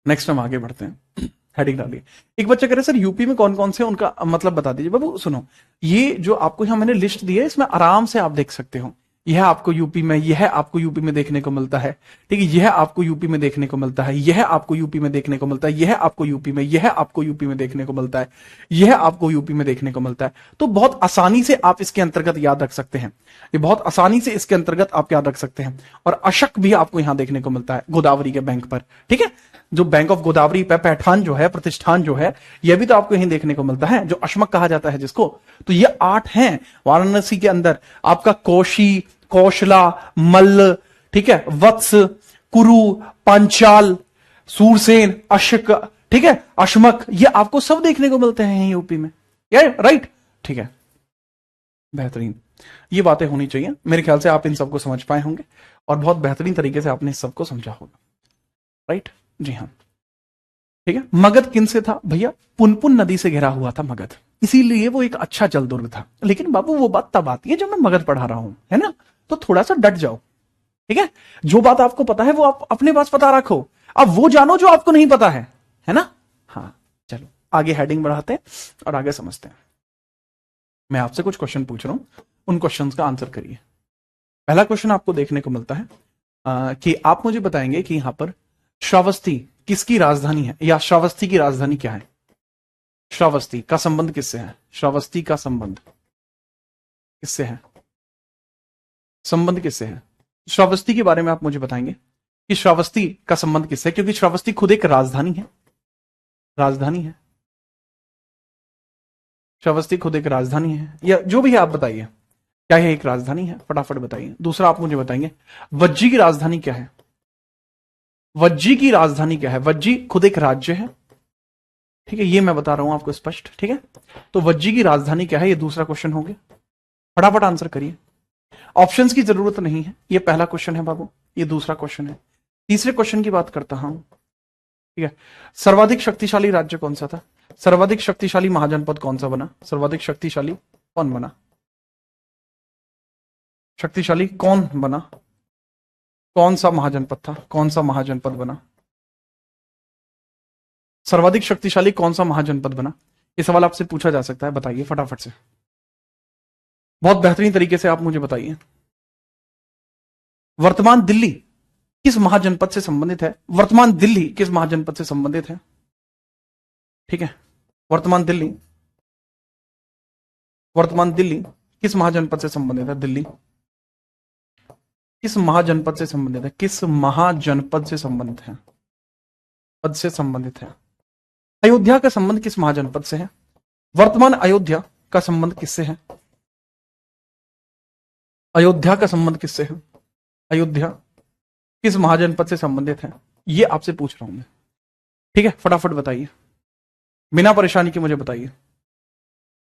नेक्स्ट हम आगे बढ़ते हैं, हेडिंग डालिए। एक बच्चा कह रहे सर यूपी में कौन कौन से, उनका मतलब बता दीजिए। बाबू सुनो, ये जो आपको यहां मैंने लिस्ट दी है, इसमें आराम से आप देख सकते हो। यह आपको यूपी में, यह आपको यूपी में देखने को मिलता है। ठीक है, यह आपको यूपी में देखने को मिलता है, यह आपको यूपी में देखने को मिलता है, यह आपको यूपी में, यह आपको यूपी में देखने को मिलता है, यह आपको यूपी में देखने को मिलता है। तो बहुत आसानी से आप इसके अंतर्गत याद रख सकते हैं, ये बहुत आसानी से इसके अंतर्गत आप याद रख सकते हैं। और अशक भी आपको यहां देखने को मिलता है, गोदावरी के बैंक पर। ठीक है, जो बैंक ऑफ गोदावरी पे पैठान जो है, प्रतिष्ठान जो है, यह भी तो आपको यहीं देखने को मिलता है, जो अश्मक कहा जाता है जिसको। तो ये 8 हैं वाराणसी के अंदर। आपका कोशी, कौशला, मल्ल, ठीक है, वत्स, कुरु, पांचाल, सूरसेन, अशक, ठीक है, अश्मक, ये आपको सब देखने को मिलते हैं यूपी में। ये राइट, ठीक है, बेहतरीन। ये बातें होनी चाहिए। मेरे ख्याल से आप इन सबको समझ पाए होंगे और बहुत बेहतरीन तरीके से आपने इस सबको समझा होगा, राइट जी हाँ। ठीक है, मगध किन से था भैया, पुनपुन नदी से घिरा हुआ था मगध, इसीलिए वो एक अच्छा जल दुर्ग था। लेकिन बाबू वो बात तब आती है जब मैं मगध पढ़ा रहा हूं, है ना, तो थोड़ा सा डट जाओ। ठीक है, जो बात आपको पता है वो आप अपने पास पता रखो, अब वो जानो जो आपको नहीं पता है ना। हाँ चलो आगे हेडिंग बढ़ाते हैं और आगे समझते हैं। मैं आपसे कुछ क्वेश्चन पूछ रहा हूं, उन क्वेश्चंस का आंसर करिए। पहला क्वेश्चन आपको देखने को मिलता है कि आप मुझे बताएंगे कि यहां पर श्रावस्ती किसकी राजधानी है, या श्रावस्ती की राजधानी क्या है। श्रावस्ती का संबंध किससे है, श्रावस्ती का संबंध किससे है, संबंध किससे है। श्रावस्ती के बारे में आप मुझे बताएंगे कि श्रावस्ती का संबंध किससे है, क्योंकि श्रावस्ती खुद एक राजधानी है। राजधानी है, श्रावस्ती खुद एक राजधानी है, या जो भी है आप बताइए, क्या है एक राजधानी है, फटाफट बताइए। दूसरा आप मुझे बताएंगे वज्जी की राजधानी क्या है। वज्जी की राजधानी क्या है, वज्जी खुद एक राज्य है। ठीक है, ये मैं बता रहा हूं आपको स्पष्ट। ठीक है, तो वज्जी की राजधानी क्या है, ये दूसरा क्वेश्चन हो गया। फटाफट आंसर करिए, ऑप्शंस की जरूरत नहीं है। ये पहला क्वेश्चन है बाबू, ये दूसरा क्वेश्चन है। तीसरे क्वेश्चन की बात करता हूं। ठीक है, सर्वाधिक शक्तिशाली राज्य कौन सा था, सर्वाधिक शक्तिशाली महाजनपद कौन सा बना, सर्वाधिक शक्तिशाली कौन बना, शक्तिशाली कौन बना, कौन सा महाजनपद था, कौन सा महाजनपद बना, सर्वाधिक शक्तिशाली कौन सा महाजनपद बना। ये सवाल आपसे पूछा जा सकता है, बताइए फटाफट से, बहुत बेहतरीन तरीके से आप मुझे बताइए। वर्तमान दिल्ली किस महाजनपद से संबंधित है, वर्तमान दिल्ली किस महाजनपद से संबंधित है। ठीक है, वर्तमान दिल्ली, वर्तमान दिल्ली किस महाजनपद से संबंधित है, दिल्ली किस महाजनपद से संबंधित है, किस महाजनपद से संबंधित है, पद से संबंधित है। अयोध्या का संबंध किस महाजनपद से है, वर्तमान अयोध्या का संबंध किससे है, अयोध्या का संबंध किससे है, अयोध्या किस महाजनपद से संबंधित है, ये आपसे पूछ रहा हूं मैं। ठीक है, फटाफट बताइए, बिना परेशानी के मुझे बताइए।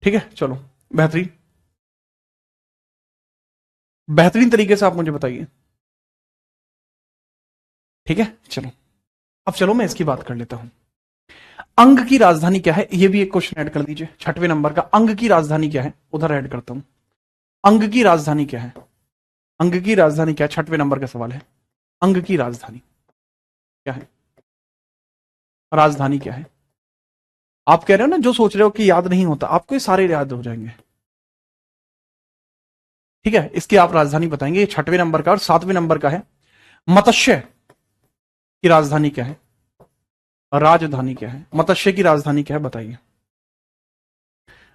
ठीक है, चलो बेहतरीन, बेहतरीन तरीके से आप मुझे बताइए। ठीक है, चलो अब चलो मैं इसकी बात कर लेता हूं। अंग की राजधानी क्या है? ये भी एक क्वेश्चन ऐड कर दीजिए, 6वें नंबर का। अंग की राजधानी क्या है? उधर ऐड करता हूं। अंग की राजधानी क्या है? अंग की राजधानी क्या है? 6वें नंबर का सवाल है। अंग की राजधानी क्या है? राजधानी क्या है? आप कह रहे हो ना, जो सोच रहे हो कि याद नहीं होता, आपको ये सारे याद हो जाएंगे। ठीक है, इसकी आप राजधानी बताएंगे। ये 6वें नंबर का और 7वें नंबर का है। मत्स्य की राजधानी क्या है? राजधानी क्या है? मत्स्य की राजधानी क्या है बताइए।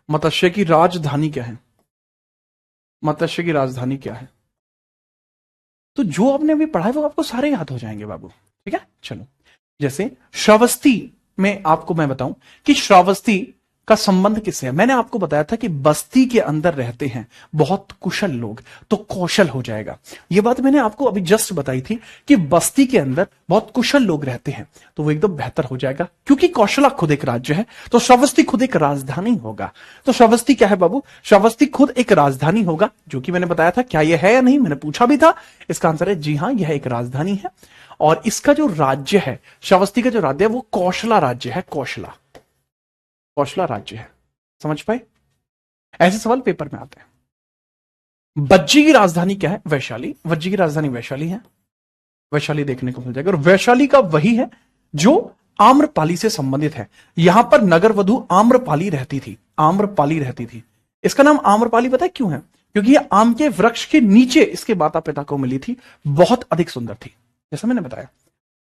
मत्स्य की राजधानी क्या है? मत्स्य की राजधानी क्या है? तो जो आपने अभी पढ़ा है वो आपको सारे याद हो जाएंगे बाबू। ठीक है, चलो। जैसे श्रावस्ती में आपको मैं बताऊं कि श्रावस्ती का संबंध किससे है। मैंने आपको बताया था कि बस्ती के अंदर रहते हैं बहुत कुशल लोग, तो कौशल हो जाएगा। यह बात मैंने आपको अभी जस्ट बताई थी कि बस्ती के अंदर बहुत कुशल लोग रहते हैं, तो वो एकदम बेहतर हो जाएगा, क्योंकि कौशला खुद एक राज्य है, तो श्रावस्ती खुद एक राजधानी होगा। तो श्रावस्ती क्या है बाबू? श्रावस्ती खुद एक राजधानी होगा, जो कि मैंने बताया था। क्या यह है या नहीं, मैंने पूछा भी था। इसका आंसर है जी हां, यह एक राजधानी है। और इसका जो राज्य है, श्रावस्ती का जो राज्य है, वो कौशला राज्य है। कौशला, कौशला राज्य है। समझ पाए? ऐसे सवाल पेपर में आते हैं। वज्जी की राजधानी क्या है? वैशाली। वज्जी की राजधानी वैशाली है। वैशाली देखने को मिल जाएगा। और वैशाली का वही है जो आम्रपाली से संबंधित है। यहां पर नगर वधु आम्रपाली रहती थी। आम्रपाली रहती थी। इसका नाम आम्रपाली पता है क्यों है? क्योंकि ये आम के वृक्ष के नीचे इसके माता पिता को मिली थी, बहुत अधिक सुंदर थी, जैसा मैंने बताया।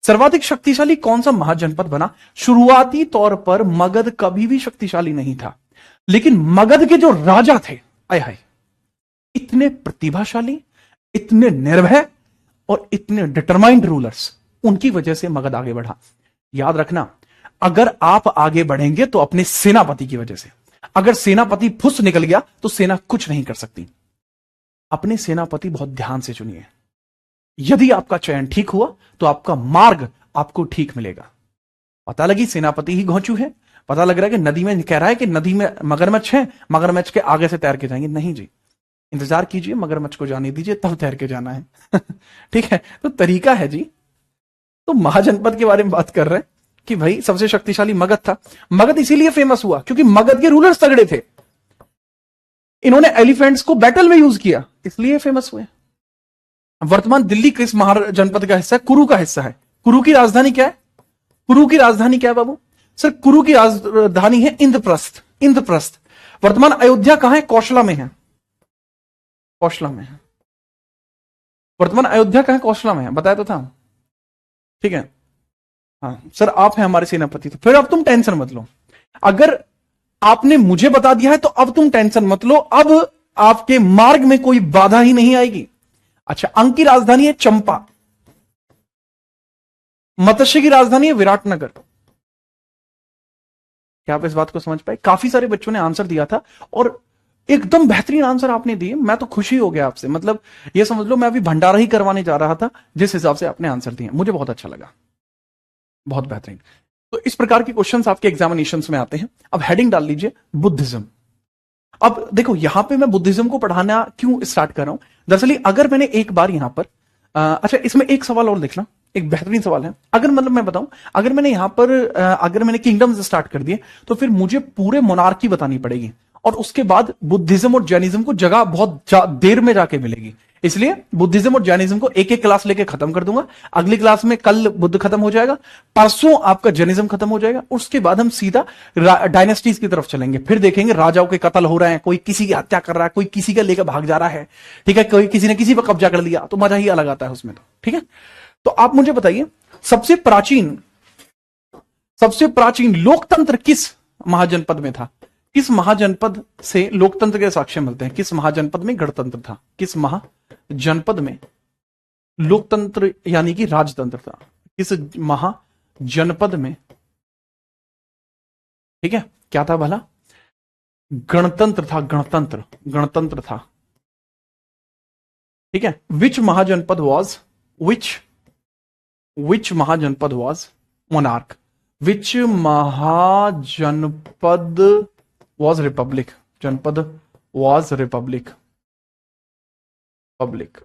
सर्वाधिक शक्तिशाली कौन सा महाजनपद बना? शुरुआती तौर पर मगध कभी भी शक्तिशाली नहीं था, लेकिन मगध के जो राजा थे, आय हाय, इतने प्रतिभाशाली, इतने निर्भय और इतने डिटरमाइंड रूलर्स, उनकी वजह से मगध आगे बढ़ा। याद रखना, अगर आप आगे बढ़ेंगे तो अपने सेनापति की वजह से। अगर सेनापति फुस निकल गया तो सेना कुछ नहीं कर सकती। अपने सेनापति बहुत ध्यान से चुनिए। यदि आपका चयन ठीक हुआ तो आपका मार्ग आपको ठीक मिलेगा। पता लगी सेनापति ही घोंचू है, पता लग रहा है कि नदी में, कह रहा है कि नदी में मगरमच्छ है, मगरमच्छ के आगे से तैर के जाएंगे। नहीं जी, इंतजार कीजिए, मगरमच्छ को जाने दीजिए, तब तैर के जाना है। ठीक है, तो तरीका है जी। तो महाजनपद के बारे में बात कर रहे हैं कि भाई सबसे शक्तिशाली मगध था। मगध इसीलिए फेमस हुआ क्योंकि मगध के रूलर्स तगड़े थे। इन्होंने एलिफेंट्स को बैटल में यूज किया, इसलिए फेमस हुए। वर्तमान दिल्ली किस महाजनपद का हिस्सा है? कुरु का हिस्सा है। कुरु की राजधानी क्या है? कुरु की राजधानी क्या है बाबू? सर, कुरु की राजधानी है इंद्रप्रस्थ। इंद्रप्रस्थ। वर्तमान अयोध्या कहां है? कौशला में है। कौशला में है। वर्तमान अयोध्या कहां है? कौशला में है, बताया तो था। ठीक है, हाँ सर, आप हैं हमारे सेनापति, तो फिर अब तुम टेंशन मत लो। अगर आपने मुझे बता दिया है तो अब तुम टेंशन मत लो, अब आपके मार्ग में कोई बाधा ही नहीं आएगी। अच्छा, अंक की राजधानी है चंपा। मत्स्य की राजधानी है विराटनगर। क्या आप इस बात को समझ पाए? काफी सारे बच्चों ने आंसर दिया था और एकदम बेहतरीन आंसर आपने दिए। मैं तो खुशी हो गया आपसे, मतलब ये समझ लो मैं अभी भंडारा ही करवाने जा रहा था, जिस हिसाब से आपने आंसर दिए मुझे बहुत अच्छा लगा, बहुत बेहतरीन। तो इस प्रकार के क्वेश्चंस आपके एग्जामिनेशंस में आते हैं। अब हेडिंग डाल लीजिए बुद्धिज्म। अब देखो, यहां पे मैं बुद्धिज्म को पढ़ाना क्यों स्टार्ट कर रहा हूं? दरअसल अगर मैंने एक बार यहां पर अच्छा, इसमें एक सवाल और देखना, एक बेहतरीन सवाल है। अगर मतलब मैं बताऊं, अगर मैंने यहां पर अगर मैंने किंगडम्स स्टार्ट कर दिए तो फिर मुझे पूरे मोनार्की बतानी पड़ेगी, और उसके बाद बुद्धिज्म और जैनिज्म को जगह बहुत देर में जाके मिलेगी। इसलिए बुद्धिज्म और जैनिज्म को एक एक क्लास लेके खत्म कर दूंगा। अगली क्लास में कल बुद्ध खत्म हो जाएगा, परसों आपका जैनिज्म खत्म हो जाएगा, उसके बाद हम सीधा डायनेस्टीज की तरफ चलेंगे। फिर देखेंगे राजाओं के कत्ल हो रहे हैं, कोई किसी की हत्या कर रहा है, कोई किसी का लेकर भाग जा रहा है, ठीक है, कोई किसी ने किसी पर कब्जा कर लिया, तो मजा ही अलग आता है उसमें। तो ठीक है, तो आप मुझे बताइए सबसे प्राचीन लोकतंत्र किस महाजनपद में था? किस महाजनपद से लोकतंत्र के साक्ष्य मिलते हैं? किस महाजनपद में गणतंत्र था? किस महाजनपद में लोकतंत्र यानी कि राजतंत्र था? किस महाजनपद में, ठीक है, क्या था भला? गणतंत्र था, गणतंत्र, गणतंत्र था। ठीक है, which Mahajanapada was which Mahajanapada was monarch? Which Mahajanapada was republic? Janapada was republic, public.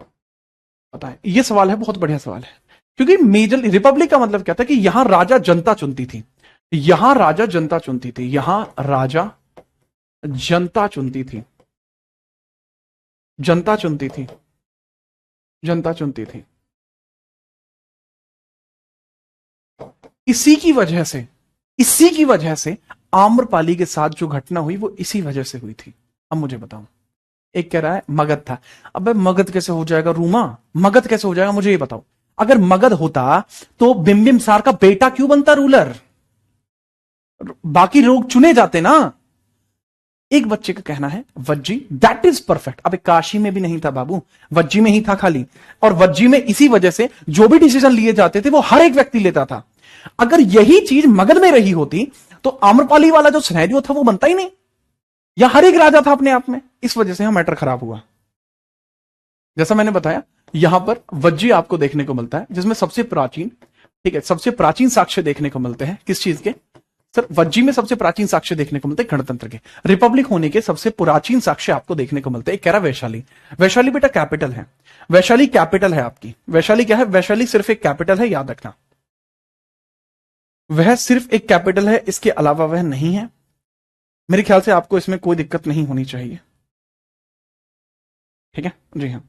पता है, यह सवाल है, बहुत बढ़िया सवाल है, क्योंकि मेजर रिपब्लिक का मतलब क्या था कि यहां राजा जनता चुनती थी, यहां राजा जनता चुनती थी, यहां राजा जनता चुनती थी, जनता चुनती थी, जनता चुनती थी। इसी की वजह से, इसी की वजह से आम्रपाली के साथ जो घटना हुई वो इसी वजह से हुई थी। अब मुझे बताओ, एक कह रहा है मगध था। अबे मगध कैसे हो जाएगा रूमा, मगध कैसे हो जाएगा, मुझे ये बताओ। अगर मगध होता तो बिंबिसार का बेटा क्यों बनता रूलर, बाकी लोग चुने जाते ना। एक बच्चे का कहना है वज्जी, दैट इज परफेक्ट। अबे काशी में भी नहीं था बाबू, वज्जी में ही था खाली। और वज्जी में इसी वजह से जो भी डिसीजन लिए जाते थे वो हर एक व्यक्ति लेता था। अगर यही चीज मगध में रही होती तो आम्रपाली वाला जो सिनेरियो था वो बनता ही नहीं, या हर एक राजा था अपने आप में। इस वजह से यहां मैटर खराब हुआ। जैसा मैंने बताया, यहां पर वज्जी आपको देखने को मिलता है, जिसमें सबसे प्राचीन, ठीक है, सबसे प्राचीन साक्ष्य देखने को मिलते हैं। किस चीज के सर? वज्जी में सबसे प्राचीन साक्ष्य देखने को मिलते हैं गणतंत्र के, रिपब्लिक होने के सबसे प्राचीन साक्ष्य आपको देखने को मिलते हैं। कह रहा वैशाली, वैशाली बेटा कैपिटल है, वैशाली कैपिटल है आपकी। वैशाली क्या है? वैशाली सिर्फ एक कैपिटल है, याद रखना। वह सिर्फ एक कैपिटल है, इसके अलावा वह नहीं है। मेरे ख्याल से आपको इसमें कोई दिक्कत नहीं होनी चाहिए, ठीक है जी हाँ।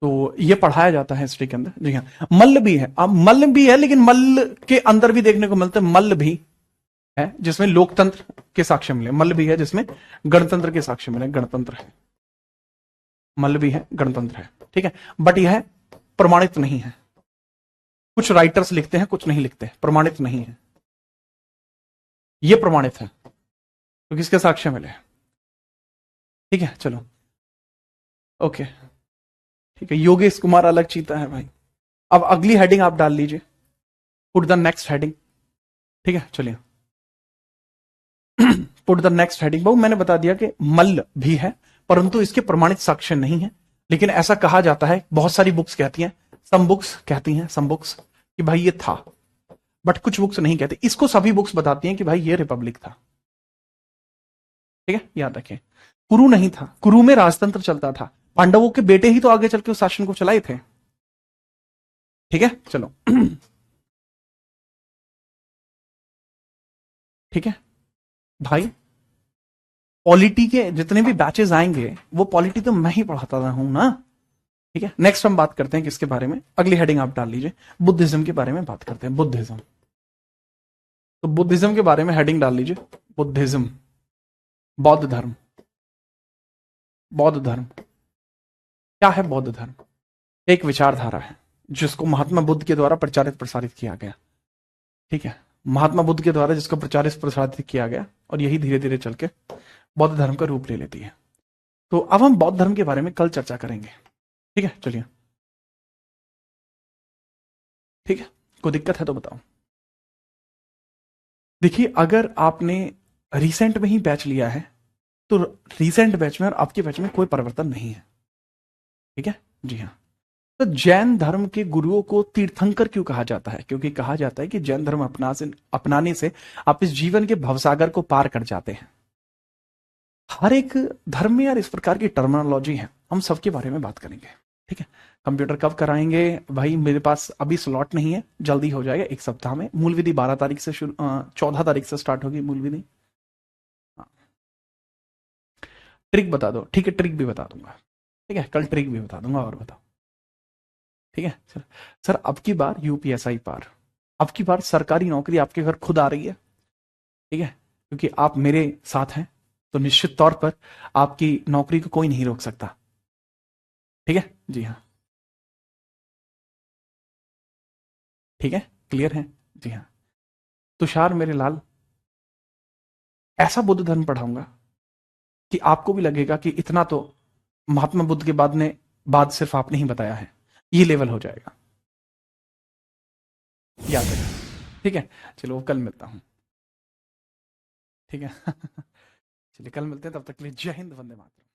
तो ये पढ़ाया जाता है हिस्ट्री के अंदर, जी हाँ। मल्ल भी है, अब मल्ल भी है, लेकिन मल्ल के अंदर भी देखने को मिलते हैं, मल्ल भी है जिसमें लोकतंत्र के साक्ष्य मिले, मल्ल भी है जिसमें गणतंत्र के साक्ष्य मिले। गणतंत्र है, मल्ल भी है, गणतंत्र है, ठीक है। बट यह प्रमाणित नहीं है। कुछ राइटर्स लिखते हैं, कुछ नहीं लिखते, प्रमाणित नहीं है। ये प्रमाणित है तो किसके साक्ष्य मिले, ठीक है। चलो ओके, ठीक है। योगेश कुमार अलग चीता है भाई। अब अगली हेडिंग आप डाल लीजिए, पुट द नेक्स्ट हेडिंग, ठीक है। चलिए पुट द नेक्स्ट हेडिंग। बहु मैंने बता दिया कि मल्ल भी है, परंतु इसके प्रमाणित साक्ष्य नहीं है। लेकिन ऐसा कहा जाता है, बहुत सारी बुक्स कहती हैं, सम बुक्स कहती हैं, सम बुक्स कि भाई ये था, बट कुछ बुक्स नहीं कहती। इसको सभी बुक्स बताती हैं कि भाई ये रिपब्लिक था, ठीक है, याद रखें। कुरु नहीं था, कुरु में राजतंत्र चलता था, पांडवों के बेटे ही तो आगे चल के उस शासन को चलाए थे, ठीक है। चलो ठीक है भाई, पॉलिटी के जितने भी बैचेस आएंगे वो पॉलिटी तो मैं ही पढ़ाता रहा हूं ना, ठीक है। नेक्स्ट हम बात करते हैं किसके बारे में, अगली हेडिंग आप डाल लीजिए, बुद्धिज्म के बारे में बात करते हैं। बुद्धिज्म, तो बुद्धिज्म के बारे में हेडिंग डाल लीजिए, बुद्धिज्म, बौद्ध धर्म। बौद्ध धर्म क्या है? बौद्ध धर्म एक विचारधारा है जिसको महात्मा बुद्ध के द्वारा प्रचारित प्रसारित किया गया, ठीक है। महात्मा बुद्ध के द्वारा जिसको प्रचारित प्रसारित किया गया, और यही धीरे धीरे चल के बौद्ध धर्म का रूप ले लेती है। तो अब हम बौद्ध धर्म के बारे में कल चर्चा करेंगे, ठीक है। चलिए, ठीक है, कोई दिक्कत है तो बताओ। देखिए, अगर आपने रिसेंट में ही बैच लिया है तो रिसेंट बैच में और आपके बैच में कोई परिवर्तन नहीं है, ठीक है जी हाँ। तो जैन धर्म के गुरुओं को तीर्थंकर क्यों कहा जाता है? क्योंकि कहा जाता है कि जैन धर्म अपनाने से आप इस जीवन के भवसागर को पार कर जाते हैं। हर एक धर्म में यार इस प्रकार की टर्मिनोलॉजी है, हम सबके बारे में बात करेंगे, ठीक है। कंप्यूटर कब कराएंगे भाई? मेरे पास अभी स्लॉट नहीं है, जल्दी हो जाएगा, एक सप्ताह में। मूल विधि 12 तारीख से शुरू, 14 तारीख से स्टार्ट होगी मूल विधि। ट्रिक बता दो, ठीक है, ट्रिक भी बता दूंगा, ठीक है, कल ट्रिक भी बता दूंगा। और बताओ, ठीक है। सर, सर अब की बार यूपीएसआई पार, अब की बार सरकारी नौकरी आपके घर खुद आ रही है, ठीक है, क्योंकि आप मेरे साथ हैं, तो निश्चित तौर पर आपकी नौकरी को कोई नहीं रोक सकता, ठीक है जी हाँ। ठीक है, क्लियर है जी हाँ। तुषार मेरे लाल, ऐसा बुद्ध धर्म पढ़ाऊंगा कि आपको भी लगेगा कि इतना तो महात्मा बुद्ध के बाद सिर्फ आपने ही बताया है, ये लेवल हो जाएगा, याद रखना, ठीक है। चलो कल मिलता हूं, ठीक है। चलिए कल मिलते हैं, तब तक के लिए जय हिंद, वंदे मातरम।